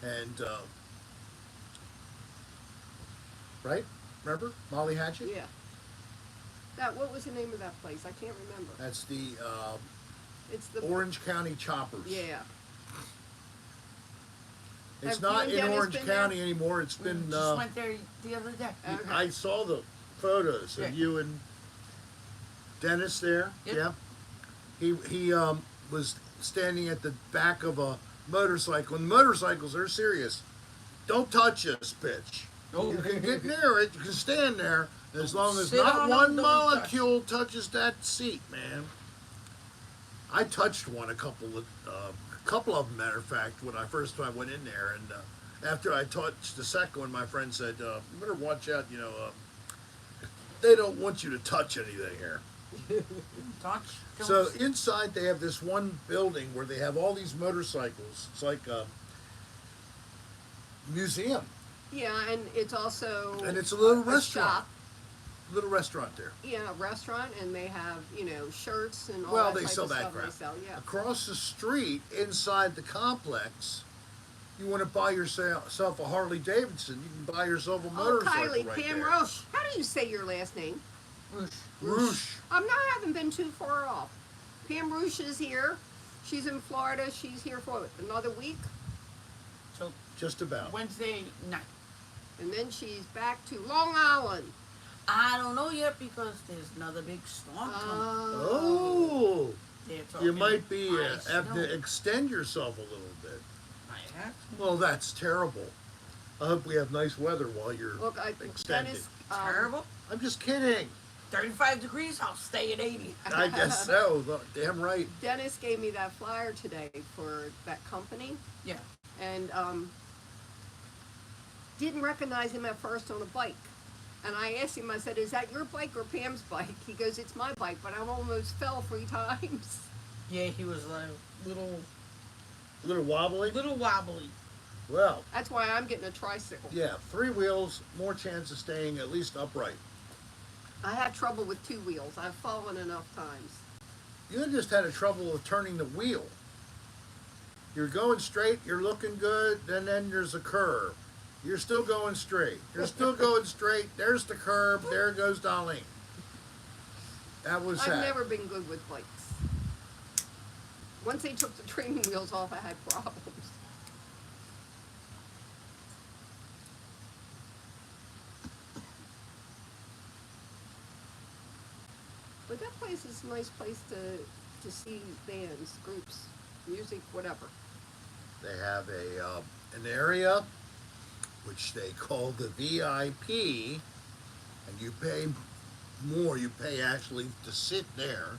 And, right? Remember? Molly Hatchet? Yeah. What was the name of that place? I can't remember. That's the It's the Orange County Choppers. Yeah. It's Have not you and in Dennis Orange been County anymore. It's We been. just went there the other day. Okay. I saw the photos of Yeah. you and Dennis there. Yep. Yeah. He was standing at the back of a motorcycle. And motorcycles are serious. Don't touch this bitch. Oh. You can get near it. You can stand there as long as Sit not on one them, don't touch molecule touches that seat, man. I touched one a couple of them, matter of fact, when I first time went in there, and after I touched the second one, my friend said, "You better watch out. They don't want you to touch anything here." Touch. So inside they have this one building where they have all these motorcycles. It's like a museum, Yeah, and it's also and it's a little restaurant. shop. Little restaurant there. Yeah, a restaurant, and they have shirts and all Well, that they type sell of that stuff. crap. They sell, yeah. Across the street, inside the complex, you want to buy yourself a Harley Davidson. You can buy yourself a Oh, motorcycle Kylie, right Pam there. Roche. How do you say your last name? Roosh. Roosh. I haven't been too far off. Pam Roche is here. She's in Florida. She's here for another week, So Just about. Wednesday night. and then she's back to Long Island. I don't know yet because there's another big storm coming. Oh, They're you talking might be ice, have snow. to extend yourself a little bit. I have to. Well, that's terrible. I hope we have nice weather while you're Look, extending. Dennis. Terrible. I'm just kidding. 35 degrees, I'll stay at 80. I guess so. Damn right. Dennis gave me that flyer today for that company, Yeah. and didn't recognize him at first on a bike. And I asked him, I said, "Is that your bike or Pam's bike?" He goes, "It's my bike, but I almost fell 3 times." Yeah, he was a little A little wobbly. wobbly. Well, That's why I'm getting a tricycle. yeah, 3 wheels, more chance of staying at least upright. I had trouble with 2 wheels. I've fallen enough times. You just had a trouble with turning the wheel. You're going straight, you're looking good, then there's a curve. You're still going straight. You're still going straight. There's the curve. There goes Darlene. That was I've that. never been good with bikes. Once they took the training wheels off, I had problems. But that place is a nice place to see bands, groups, music, whatever. They have an area which they call the VIP, and you pay more. You pay actually to sit there.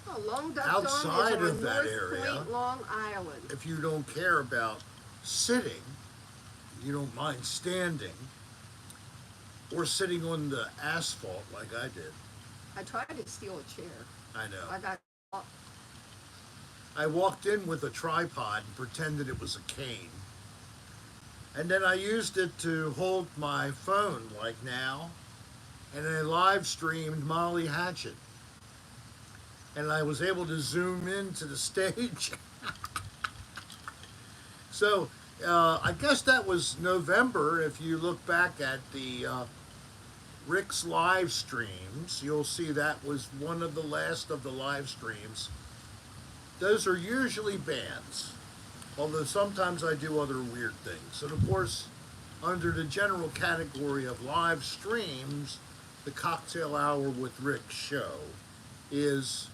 Oh, Long Duck Outside Dome is of on that North area. Point, Long Island. If you don't care about sitting, you don't mind standing, or sitting on the asphalt like I did. I tried to steal a chair. I know. I got caught. I walked in with a tripod and pretended it was a cane. And then I used it to hold my phone like now. And I live streamed Molly Hatchet. And I was able to zoom into the stage. So I guess that was November. If you look back at the Rick's live streams, you'll see that was one of the last of the live streams. Those are usually bands, although sometimes I do other weird things. And of course, under the general category of live streams, the Cocktail Hour with Rick show is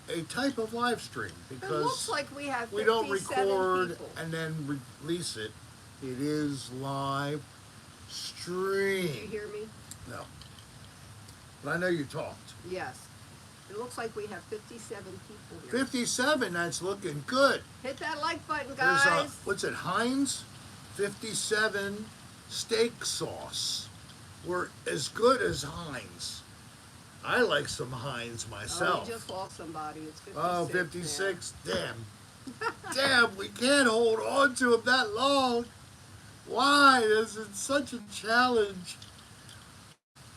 a type of live stream It looks because like we have 57 we don't record people. and then release it. It is live You stream. hear me? No. But I know you talked. Yes. It looks like we have 57 people here. 57, that's looking good. Hit that like button, There's guys. what's it, Heinz? 57 steak sauce. We're as good as Heinz. I like some Heinz Oh, myself. we just lost somebody. It's 56. Oh, now. 56. Damn. Damn, we can't hold on to him that long. Why? This is such a challenge.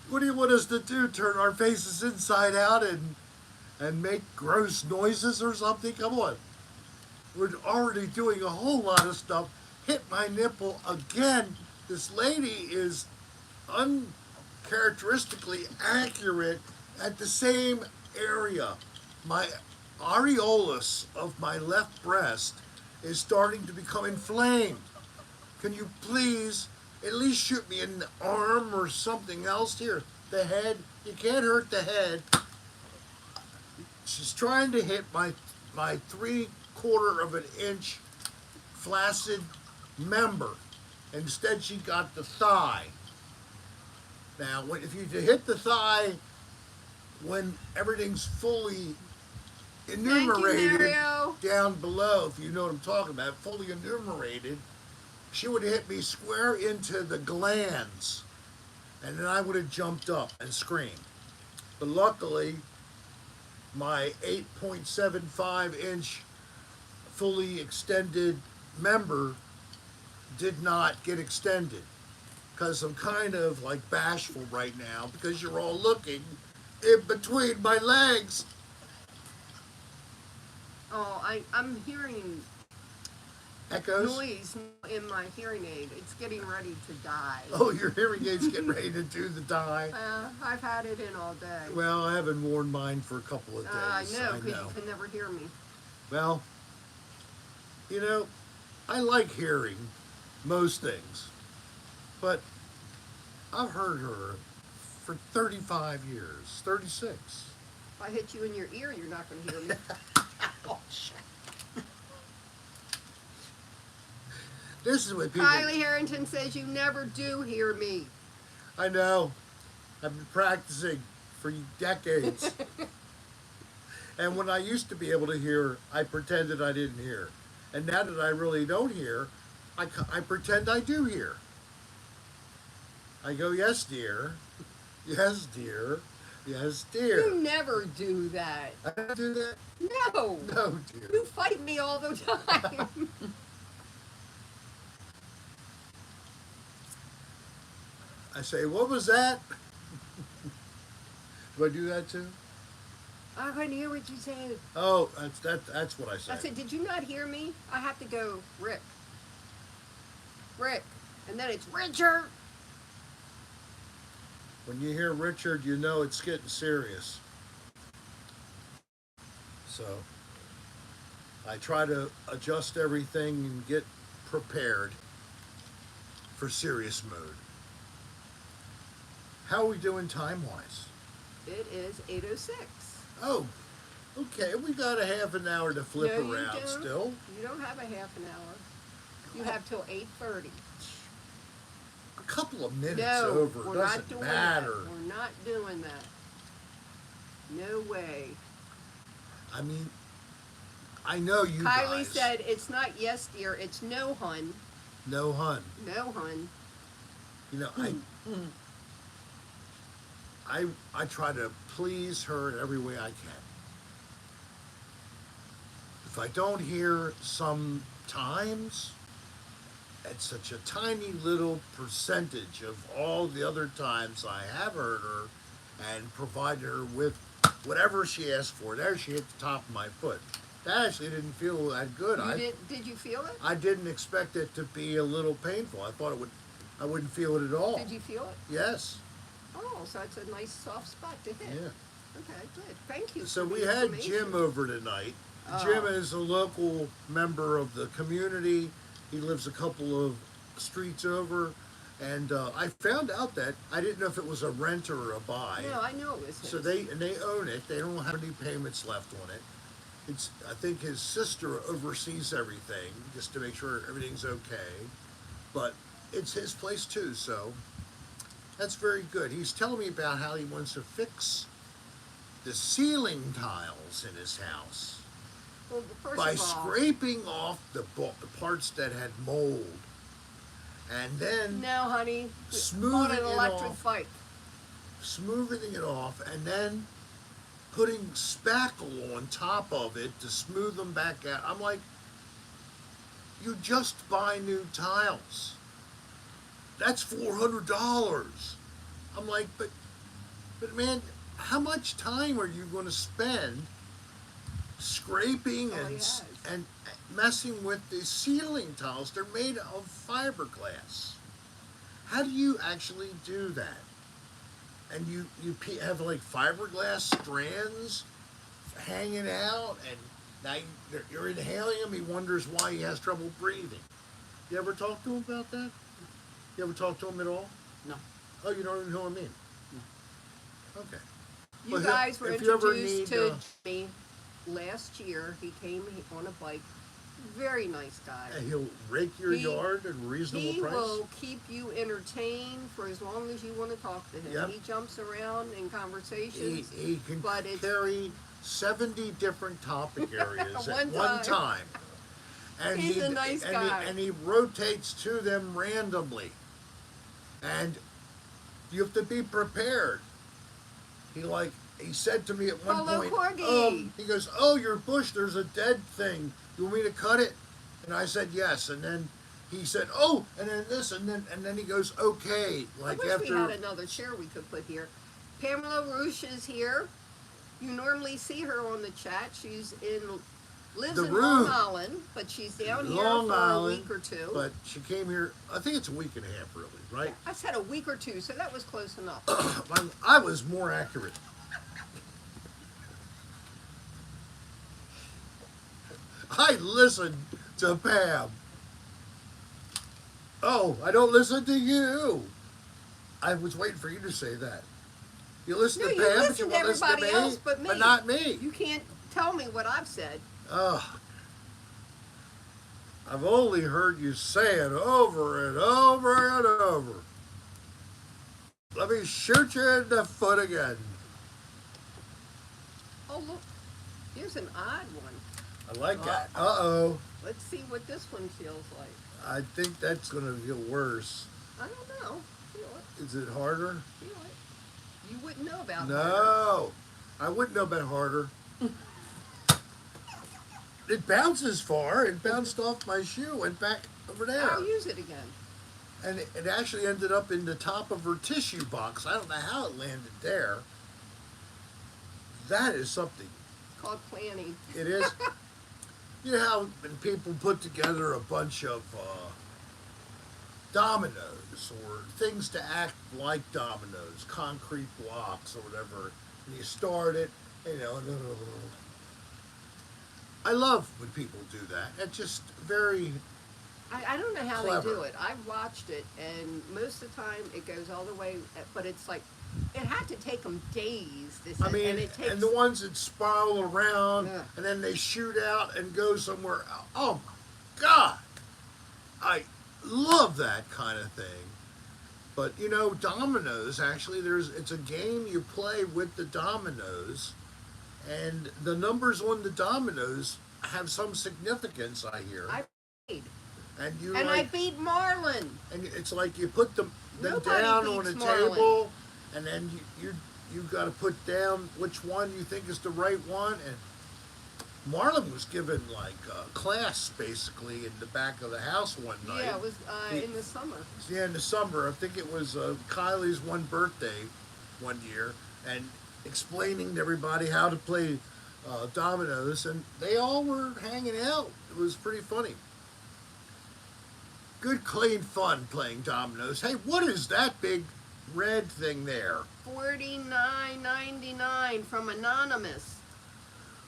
What do you want us to do? Turn our faces inside out and make gross noises or something? Come on. We're already doing a whole lot of stuff. Hit my nipple again. This lady is uncharacteristically accurate at the same area. My areolus of my left breast is starting to become inflamed. Can you please at least shoot me in the arm or something else here? The head. You can't hurt the head. She's trying to hit my 3/4 of an inch flaccid member. Instead, she got the thigh. Now, if you hit the thigh when everything's fully enumerated Mario. down below, if you know what I'm talking about, fully enumerated, she would have hit me square into the glands, and then I would have jumped up and screamed. But luckily, my 8.75-inch fully extended member did not get extended, because I'm kind of like bashful right now because you're all looking in between my legs. Oh, I'm hearing Echoes? noise in my hearing aid. It's getting ready to die. Oh, your hearing aid's getting ready to do the die. I've had it in all day. Well, I haven't worn mine for a couple of days. I know, because you can never hear me. Well, you know, I like hearing most things, but I've heard her for 35 years, 36. If I hit you in your ear, you're not going to hear me. Oh, shit. This is what people... Kylie Harrington says you never do hear me. I know. I've been practicing for decades. And when I used to be able to hear, I pretended I didn't hear. And now that I really don't hear, I pretend I do hear. I go, yes, dear. Yes, dear. Yes, dear. You never do that. I don't do that? No. No, dear. You fight me all the time. I say, what was that? Do I do that too? I couldn't hear what you said. Oh, that's what I I said. said, did you not hear me? I have to go, Rick. Rick. And then it's Richard. When you hear Richard, you know it's getting serious. So I try to adjust everything and get prepared for serious mood. How are we doing time-wise? It is 8:06. Oh, okay. We got a half an hour to flip No, you around don't. still. You don't have a half an hour. You have till 8:30. A couple of minutes No, over we're not doesn't doing matter. that. We're not doing that. No way. I mean, I know you Kylie guys. said it's not yes, dear. It's no, hun. No, hun. No, hun. You know, I try to please her in every way I can. If I don't hear sometimes, it's such a tiny little percentage of all the other times I have heard her and provided her with whatever she asked for. There she hit the top of my foot. That actually didn't feel that good. Did you feel it? I didn't expect it to be a little painful. I thought I wouldn't feel it at all. Did you feel it? Yes. Oh, so it's a nice soft spot to hit. Yeah. Okay, good. Thank you. So for we the had information. Jim over tonight. Oh. Jim is a local member of the community. He lives a couple of streets over. And I found out that I didn't know if it was a rent or a buy. No, I know it was his. So they own it. They don't have any payments left on it. I think his sister oversees everything just to make sure everything's okay. But it's his place too, so that's very good. He's telling me about how he wants to fix the ceiling tiles in his house Well, first by of all, scraping off the parts that had mold, and then no, honey. Smooth on it an in electric off. bike. smoothing it off, and then putting spackle on top of it to smooth them back out. I'm like, you just buy new tiles. That's $400. I'm like, but man, how much time are you going to spend scraping Oh, and yes. and messing with the ceiling tiles? They're made of fiberglass. How do you actually do that? And have like fiberglass strands hanging out, and now you're inhaling them. He wonders why he has trouble breathing. You ever talk to him about that? You ever talk to him at all? No. Oh, you don't even know what I mean? Okay. You Well, guys were if you ever introduced need, to Jimmy last year. He came on a bike. Very nice guy. He'll rake your He- yard at a reasonable He price. will keep you entertained for as long as you want to talk to him. Yep. He jumps around in conversations. He can but it's- carry 70 different topic areas at One one time. time. And He's a nice guy. And he rotates to them randomly. And you have to be prepared. He said to me at one Hello, point, Corgi. he goes, "Oh, your bush, there's a dead thing. You want me to cut it?" And I said, "Yes." And then he said, "Oh," and then this, and then he goes, "Okay." Like I wish after we had another chair we could put here. Pamela Roosh is here. You normally see her on the chat. Lives The in room. Long Island, but she's down here Long for Island, a week or two. but she came here. I think it's a week and a half, really, right? I said a week or two, so that was close enough. I was more accurate. I listen to Pam. Oh, I don't listen to you. I was waiting for you to say that. You listen No, to you Pam, but listen you to won't listen to everybody me, else but me. not me. You can't tell me what I've said. Ugh. I've only heard you say it over and over and over. Let me shoot you in the foot again. Oh, look. Here's an odd one. I like that. Uh-oh. Let's see what this one feels like. I think that's going to feel worse. I don't know. Feel it. Is it harder? Feel it. You wouldn't know about it. No. I wouldn't know about harder. It bounces far. It bounced off my shoe, went back over there. I'll use it again. And it actually ended up in the top of her tissue box. I don't know how it landed there. That is something. It's called planning. It is. You know how when people put together a bunch of dominoes or things to act like dominoes, concrete blocks or whatever, and you start it, you know. I love when people do that. It's just very. I don't know how Clever. they do it. I've watched it, and most of the time it goes all the way, but it's like, it had to take them days. I mean, and it takes. and the ones that spiral around Yeah. and then they shoot out and go somewhere. Oh my God! I love that kind of thing. But you know, dominoes. Actually, it's a game you play with the dominoes, and the numbers on the dominoes have some significance. I hear. I played. And you And like, I beat Marlon. and it's like you put them Nobody down on beats a Marlon. table, and then you've got to put down which one you think is the right one. And Marlon was given like a class basically in the back of the house one night. Yeah, it was in the summer. Yeah, in the summer. I think it was Kylie's one birthday one year, and explaining to everybody how to play dominoes, and they all were hanging out. It was pretty funny. Good, clean fun playing dominoes. Hey, what is that big red thing there? $49.99 from Anonymous.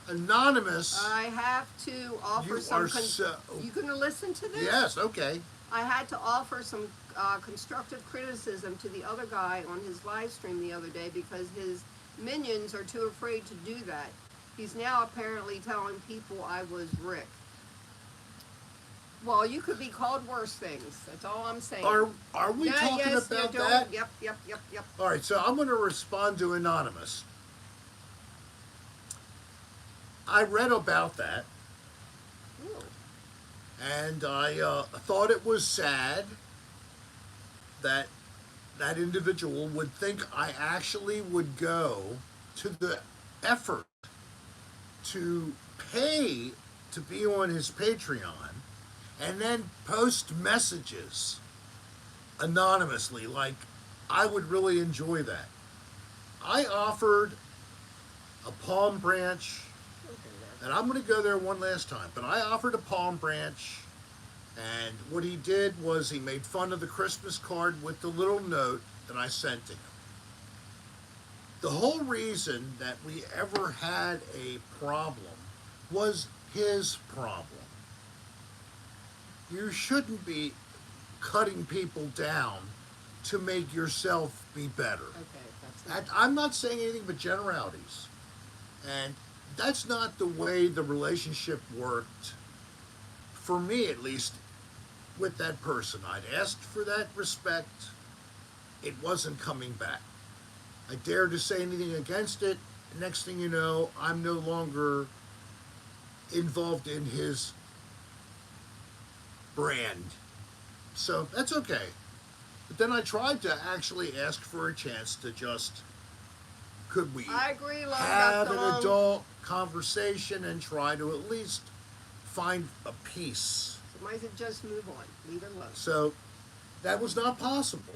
Anonymous. I have to offer You some. are so- You gonna listen to this? Yes, okay. I had to offer some constructive criticism to the other guy on his live stream the other day because his minions are too afraid to do that. He's now apparently telling people I was Rick. Well, you could be called worse things. That's all I'm saying. Are we talking about that? Yep. All right, so I'm going to respond to Anonymous. I read about that, Ooh. and I thought it was sad that that individual would think I actually would go to the effort to pay to be on his Patreon and then post messages anonymously. Like, I would really enjoy that. I offered a palm branch, and I'm going to go there one last time, but I offered a palm branch, and what he did was he made fun of the Christmas card with the little note that I sent to him. The whole reason that we ever had a problem was his problem. You shouldn't be cutting people down to make yourself be better. Okay, that's I'm not saying anything but generalities. And that's not the way the relationship worked, for me at least, with that person. I'd asked for that respect. It wasn't coming back. I dared to say anything against it. Next thing you know, I'm no longer involved in his brand. So that's okay. But then I tried to actually ask for a chance to just, could we I agree, love have that an dog. adult conversation and try to at least find a peace. Somebody said just move on, leave it alone. So that was not possible.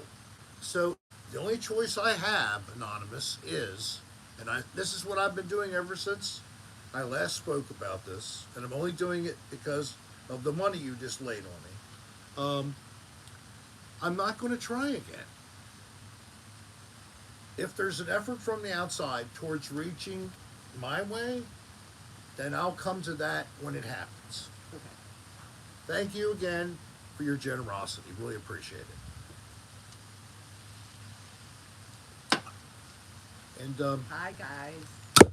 So the only choice I have, Anonymous, is, and this is what I've been doing ever since I last spoke about this, and I'm only doing it because of the money you just laid on me. I'm not going to try again. If there's an effort from the outside towards reaching my way, then I'll come to that when it happens. Okay. Thank you again for your generosity. Really appreciate it. And Hi, guys.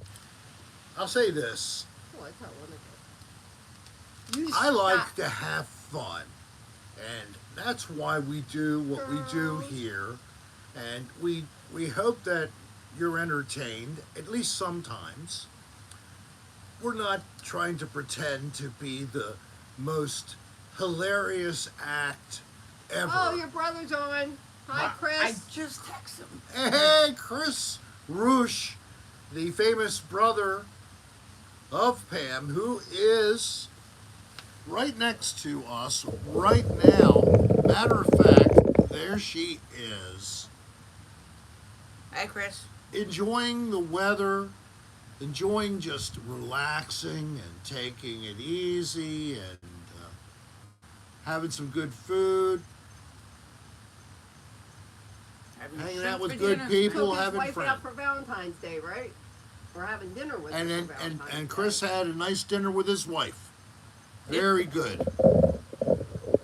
I'll say this. Oh, I thought one of them. You I like stop. to have fun. And that's why we do what we do Girls. here. And we hope that you're entertained, at least sometimes. We're not trying to pretend to be the most hilarious act ever. Oh, your brother's on. Hi, Chris. I just text him. Hey, Chris Roosh, the famous brother of Pam, who is right next to us right now. Matter of fact, there she is, Hi, Chris. enjoying the weather, enjoying just relaxing and taking it easy and having some good food, hanging out with good people, Took his having wife friends. out for Valentine's Day, right? We're having dinner with And him then for and, Valentine's and Day. Chris had a nice dinner with his wife. Very good.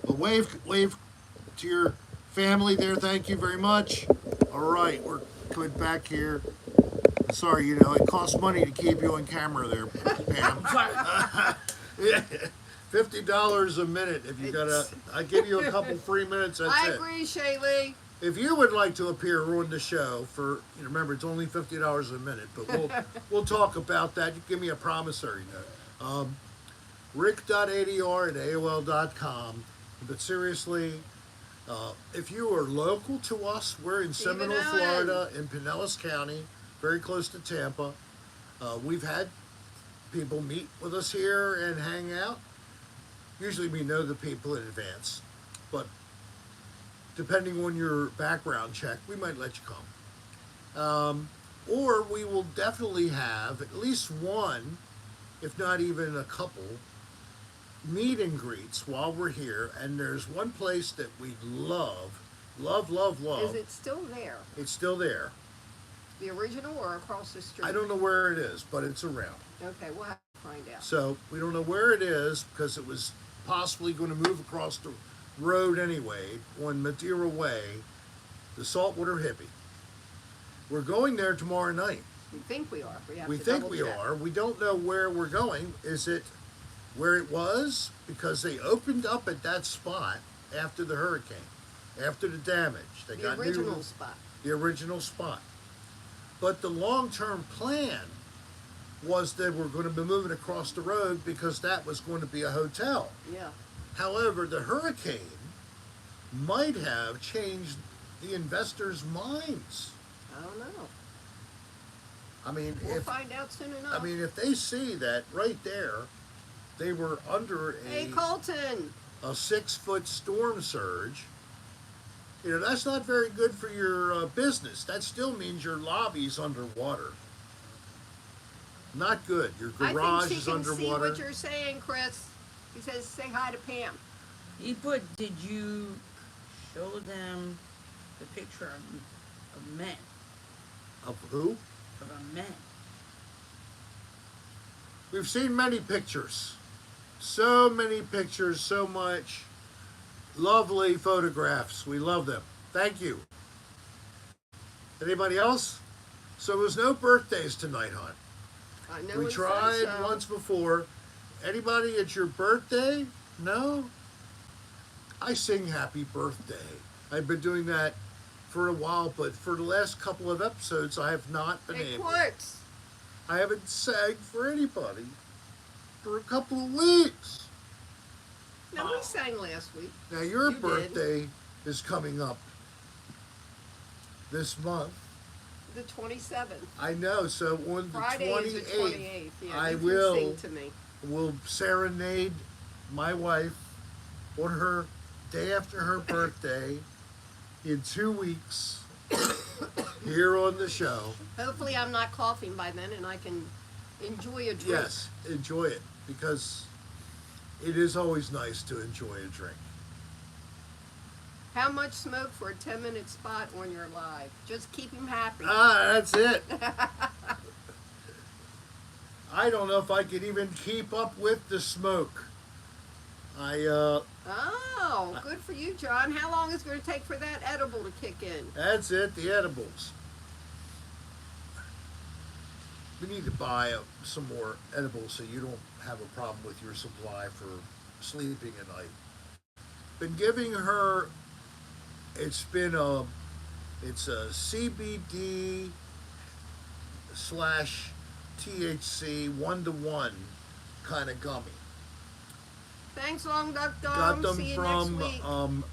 Well, wave to your family there. Thank you very much. All right, we're good back here. Sorry, it costs money to keep you on camera there, Pam. $50 a minute if you gotta. I give you a couple free minutes. That's I it. agree, Shaylee. If you would like to appear on the show for, remember it's only $50 a minute, but we'll talk about that. You give me a promissory note. Rick.adr@AOL.com. But seriously, if you are local to us, we're in Stephen Seminole, Allen. Florida, in Pinellas County, very close to Tampa. We've had people meet with us here and hang out. Usually we know the people in advance, but depending on your background check, we might let you come. Or we will definitely have at least one, if not even a couple, meet and greets while we're here. And there's one place that we love. Is it still there? It's still there. The original or across the street? I don't know where it is, but it's around. Okay, we'll have to find out. So we don't know where it is because it was possibly going to move across the road anyway on Madeira Way, the Saltwater Hippie. We're going there tomorrow night. We think we are. We have We to think double we check. are. We don't know where we're going. Is it where it was? Because they opened up at that spot after the hurricane, after the damage. They The got original new, spot. the original spot. But the long-term plan was that we're going to be moving across the road because that was going to be a hotel. Yeah. However, the hurricane might have changed the investors' minds? I don't know. I mean, We'll find out soon enough. if they see that right there, they were under Hey, Colton. a 6-foot storm surge. You know, that's not very good for your business. That still means your lobby's underwater. Not good. Your garage I think is she can underwater. see what you're saying, Chris. He says, say hi to Pam. He put, did you show them the picture of men? Of who? Of a man. We've seen many pictures. So many pictures, so much. Lovely photographs. We love them. Thank you. Anybody else? So there's no birthdays tonight, hon. I know We it tried says so. once before. Anybody, it's your birthday? No? I sing happy birthday. I've been doing that for a while, but for the last couple of episodes, I have not been Hey, able. Quartz. I haven't sang for anybody for a couple of weeks. No, we sang last week. Now, your You did. birthday is coming up this month. The 27th. I know, so on the Friday 28th, is the 28th. Yeah, I you will can sing to me. serenade my wife on her day after her birthday in 2 weeks here on the show. Hopefully I'm not coughing by then and I can enjoy a drink. Yes, enjoy it, because it is always nice to enjoy a drink. How much smoke for a 10-minute spot on your live? Just keep him happy. That's it. I don't know if I could even keep up with the smoke. Oh, good for you, John. How long is it going to take for that edible to kick in? That's it, the edibles. We need to buy some more edibles so you don't have a problem with your supply for sleeping at night. Been giving her, it's a CBD / THC 1-to-1 kind of gummy. Thanks, Long Duck Got Dom. them See you from next week.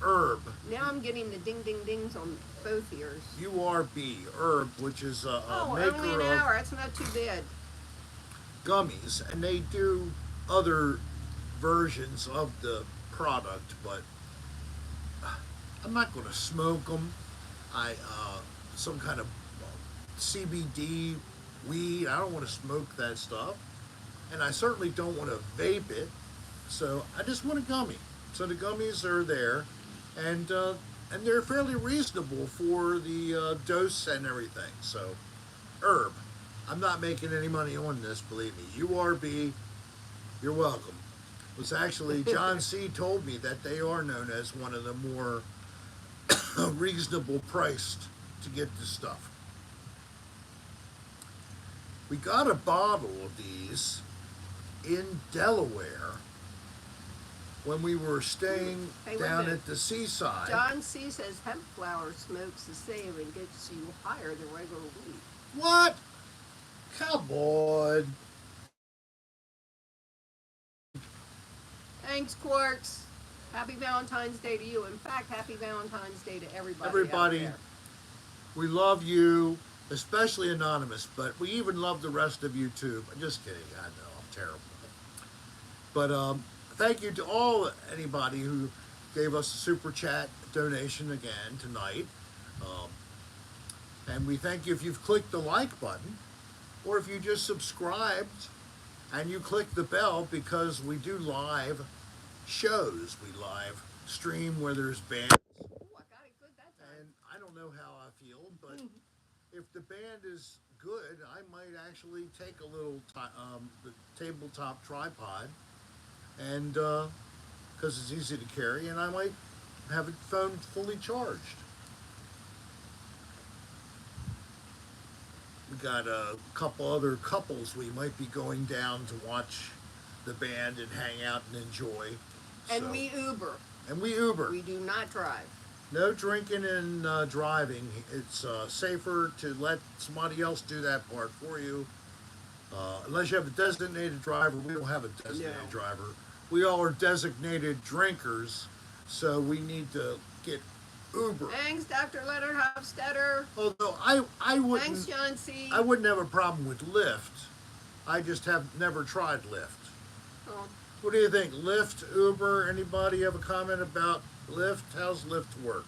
Herb. Now I'm getting the ding-dings on both ears. URB, Herb, which is a Only maker an of hour. That's not too bad. gummies, and they do other versions of the product, but I'm not going to smoke them. Some kind of CBD weed. I don't want to smoke that stuff, and I certainly don't want to vape it. So I just want a gummy. So the gummies are there, and they're fairly reasonable for the dose and everything. So, Herb, I'm not making any money on this, believe me. URB, you're welcome. It was actually John C. told me that they are known as one of the more reasonable priced to get this stuff. We got a bottle of these in Delaware when we were staying Hey, wait a down minute. at the seaside. John C. says hemp flower smokes the same and gets you higher than regular weed. What? Come on. Thanks, Quarks. Happy Valentine's Day to you. In fact, happy Valentine's Day to everybody. Everybody, out there. we love you, especially Anonymous, but we even love the rest of you too. I'm just kidding. I know, I'm terrible. But thank you to anybody who gave us a super chat donation again tonight. And we thank you if you've clicked the like button, or if you just subscribed and you click the bell, because we do live shows. We live stream where there's bands. Ooh, I got it good that time. And I don't know how I feel, but if the band is good, I might actually take a little the tabletop tripod, and because it's easy to carry, and I might have it phone fully charged. We got a couple other couples we might be going down to watch the band and hang out and enjoy. And So- we Uber. and we Uber. We do not drive. No drinking and driving. It's safer to let somebody else do that part for you. Unless you have a designated driver. We don't have a designated No. driver. We all are designated drinkers, so we need to get Uber. Thanks, Dr. Leonard Hofstetter. Although I Thanks, wouldn't John C. I wouldn't have a problem with Lyft. I just have never tried Lyft. Oh, What do you think? Lyft, Uber? Anybody have a comment about Lyft? How's Lyft work?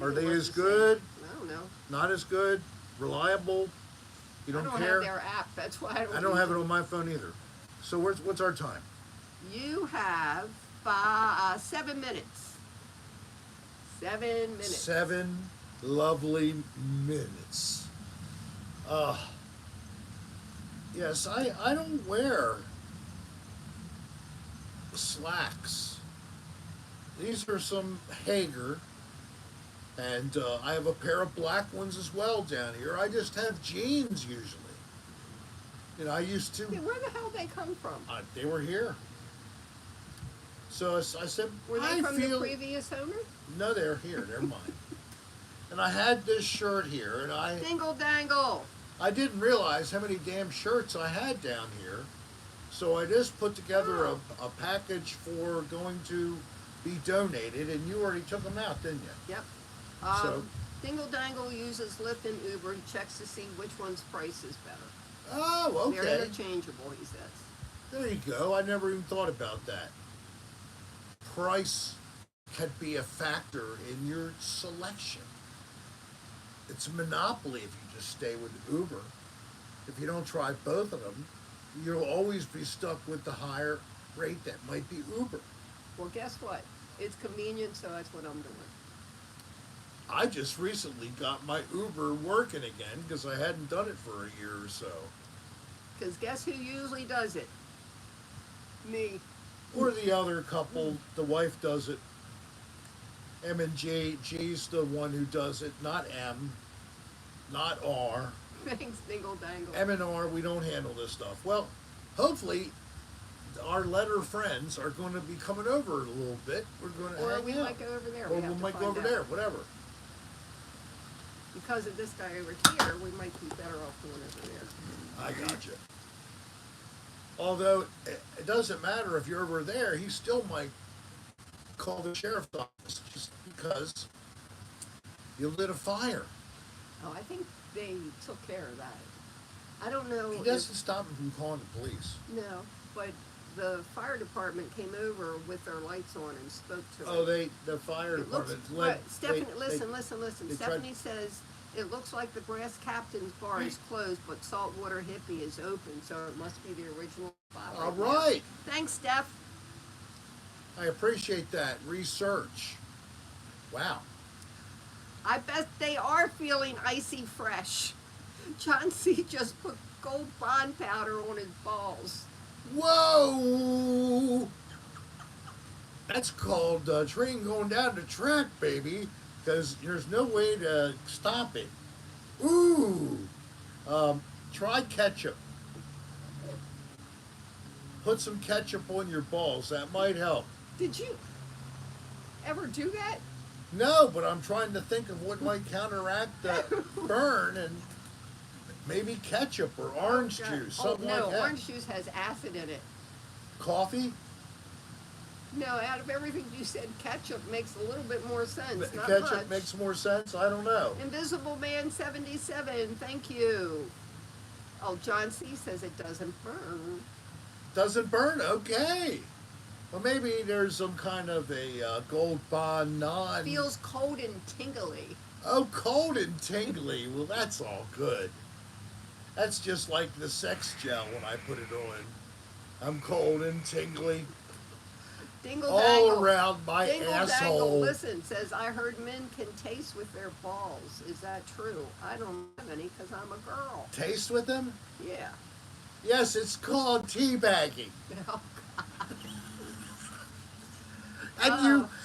Are they as good? I don't know. Not as good? Reliable? You don't, I don't care? have their app. That's why I don't. I don't use have it on my phone either. So what's our time? You have 7 minutes. 7 minutes. 7 lovely minutes. Yes, I don't wear slacks. These are some Hager, and I have a pair of black ones as well down here. I just have jeans usually. You know, I used to. Hey, where the hell they come from? They were here. So I said, Were they I from feel. the previous owner? No, they're here. They're mine. And I had this shirt here, and Dingle dangle. I didn't realize how many damn shirts I had down here. So I just put together a package for going to be donated, and you already took them out, didn't you? Yep. So- Dingle dangle uses Lyft and Uber and checks to see which one's price is better. Oh, They're okay. interchangeable, he says. There you go. I never even thought about that. Price can be a factor in your selection. It's a monopoly if you just stay with Uber. If you don't try both of them, you'll always be stuck with the higher rate that might be Uber. Well, guess what? It's convenient, so that's what I'm doing. I just recently got my Uber working again because I hadn't done it for a year or so. Because guess who usually does it? Me. Or the other couple, the wife does it. M and J, G's the one who does it, not M, not R. Thanks, dingle dangle. M and R, we don't handle this stuff. Well, hopefully, our letter friends are going to be coming over a little bit. We're going to Or hang we out. might go over there. Or we have to might go find over out. there, whatever. Because of this guy over here, we might be better off going over there. I gotcha. Although, it doesn't matter if you're over there, he still might call the sheriff's office just because you lit a fire. Oh, I think they took care of that. I don't know. He doesn't stop him from calling the police. No, but the fire department came over with their lights on and spoke to Oh, him. the fire It looks, department. right, Stephanie, listen. they tried- Stephanie says, it looks like the Brass Captain's bar is closed, but Saltwater Hippie is open, so it must be the original spot. All now. right. Thanks, Steph. I appreciate that research. Wow. I bet they are feeling icy fresh. John C. just put gold bond powder on his balls. Whoa! That's called train going down the track, baby, because there's no way to stop it. Ooh! Try ketchup. Put some ketchup on your balls. That might help. Did you ever do that? No, but I'm trying to think of what might counteract the burn, and maybe ketchup or orange juice, something no, like that. orange juice has acid in it. Coffee? No, out of everything you said, ketchup makes a little bit more sense. Not Ketchup much. makes more sense? I don't know. Invisible Man 77, thank you. Oh, John C. says it doesn't burn. Doesn't burn? Okay. Well, maybe there's some kind of a gold bond non. Feels cold and tingly. Oh, cold and tingly. Well, that's all good. That's just like the sex gel when I put it on. I'm cold and tingly Dingle all dangle. around my Dingle asshole. dangle. Listen, says I heard men can taste with their balls. Is that true? I don't have any because I'm a girl. Taste with them? Yeah. Yes, it's called teabagging.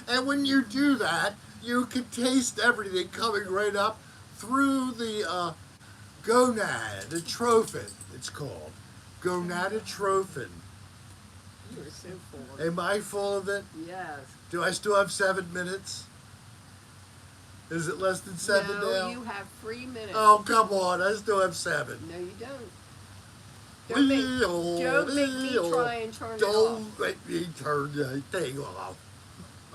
And when you do that, you can taste everything coming right up through the gonadotrophin. It's called gonadotrophin. You're so full of it. Am I full of it? Yes. Do I still have 7 minutes? Is it less than 7 no, now? you have 3 minutes. Oh, come on! I still have 7. No, you don't. Don't make me try and turn it off. Don't make me turn the thing off.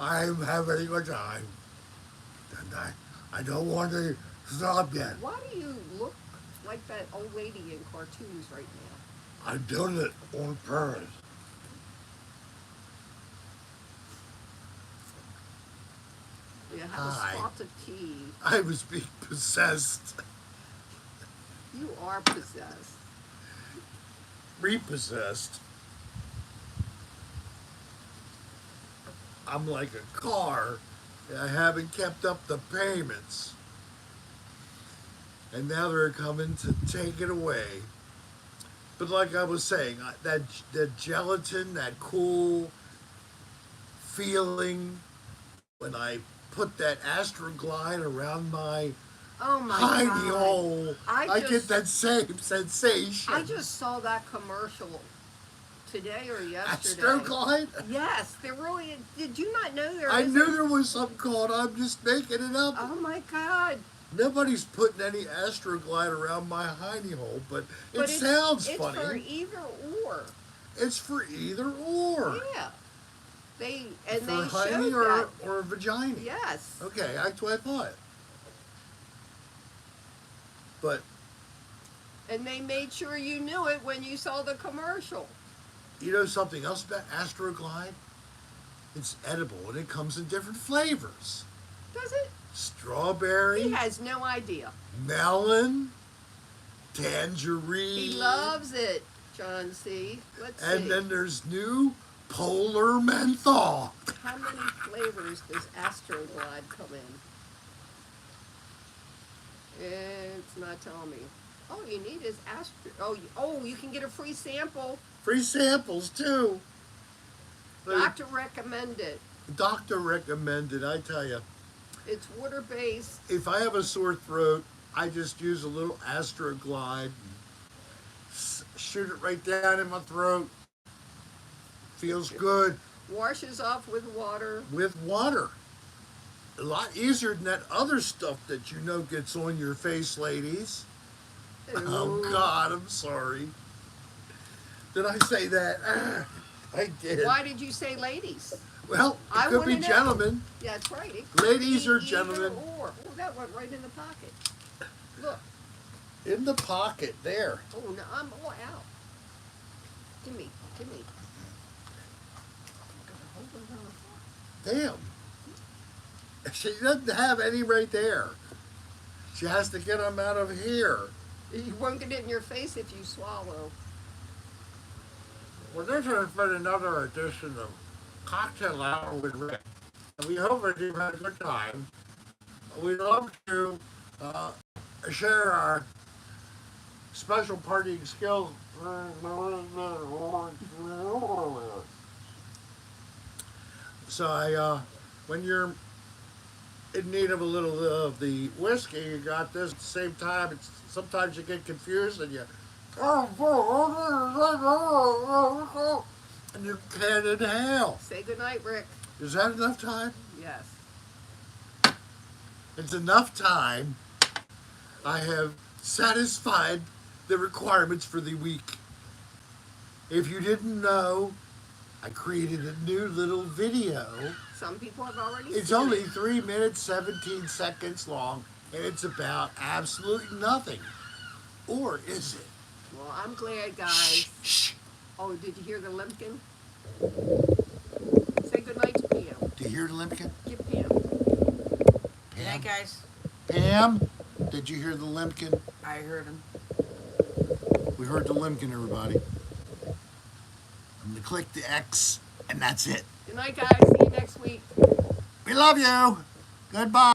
I'm having a time. And I don't want to stop yet. Why do you look like that old lady in cartoons right now? I'm doing it on purpose. You have Hi. a spot of tea. I was being possessed. You are possessed. Repossessed. I'm like a car. I haven't kept up the payments. And now they're coming to take it away. But like I was saying, that gelatin, that cool feeling when I put that Astroglide around my Oh my tiny God. hole, I get just- that same sensation. I just saw that commercial today or yesterday. Astroglide? Yes, there really. Did you not know there? I is knew a- there was something called. I'm just making it up. Oh my God! Nobody's putting any Astroglide around my hiney hole, but it But sounds it's funny. for either or. It's for either or. Yeah. They For they hiney showed that. or vagina. Yes. Okay, that's what I thought. But And they made sure you knew it when you saw the commercial. you know something else about Astroglide? It's edible and it comes in different flavors. Does it? Strawberry, He has no idea. melon, tangerine. He loves it, John C. Let's And see. then there's new polar menthol. How many flavors does Astroglide come in? It's not telling me. All you need is Astro. Oh, you can get a free sample. Free samples too. But Doctor recommended. doctor recommended, I tell you. It's water based. If I have a sore throat, I just use a little Astroglide, shoot it right down in my throat. Feels good Washes off with water. with water. A lot easier than that other stuff that you know gets on your face, ladies. Oh Ooh. God, I'm sorry. Did I say that? I did. Why did you say ladies? Well, it I could be wanna know. gentlemen. Yeah, that's right. It could Ladies be or either gentlemen. Or. Oh, that went right in the pocket. Look. In the pocket there. Oh no, I'm all out. Give me. Damn. She doesn't have any right there. She has to get them out of here. You won't get it in your face if you swallow. Well, this has been another edition of Cocktail Hour with Rick. And we hope that you've had a good time. We'd love to share our special partying skills. So when you're in need of a little of the whiskey, you got this. At the same time, sometimes you get confused and you and you can't inhale. Say goodnight, Rick. Is that enough time? Yes. It's enough time. I have satisfied the requirements for the week. If you didn't know, I created a new little video. Some people have already It's seen only it. 3 minutes, 17 seconds long, and it's about absolutely nothing. Or is it? Well, I'm glad, guys. Shh. Oh, did you hear the limpkin? Say goodnight to Pam. Do you hear the limpkin? Give Pam. Good night, guys. Pam, did you hear the limpkin? I heard him. We heard the limpkin, everybody. I'm gonna click the X, and that's it. Good night, guys. See you next week. We love you. Goodbye.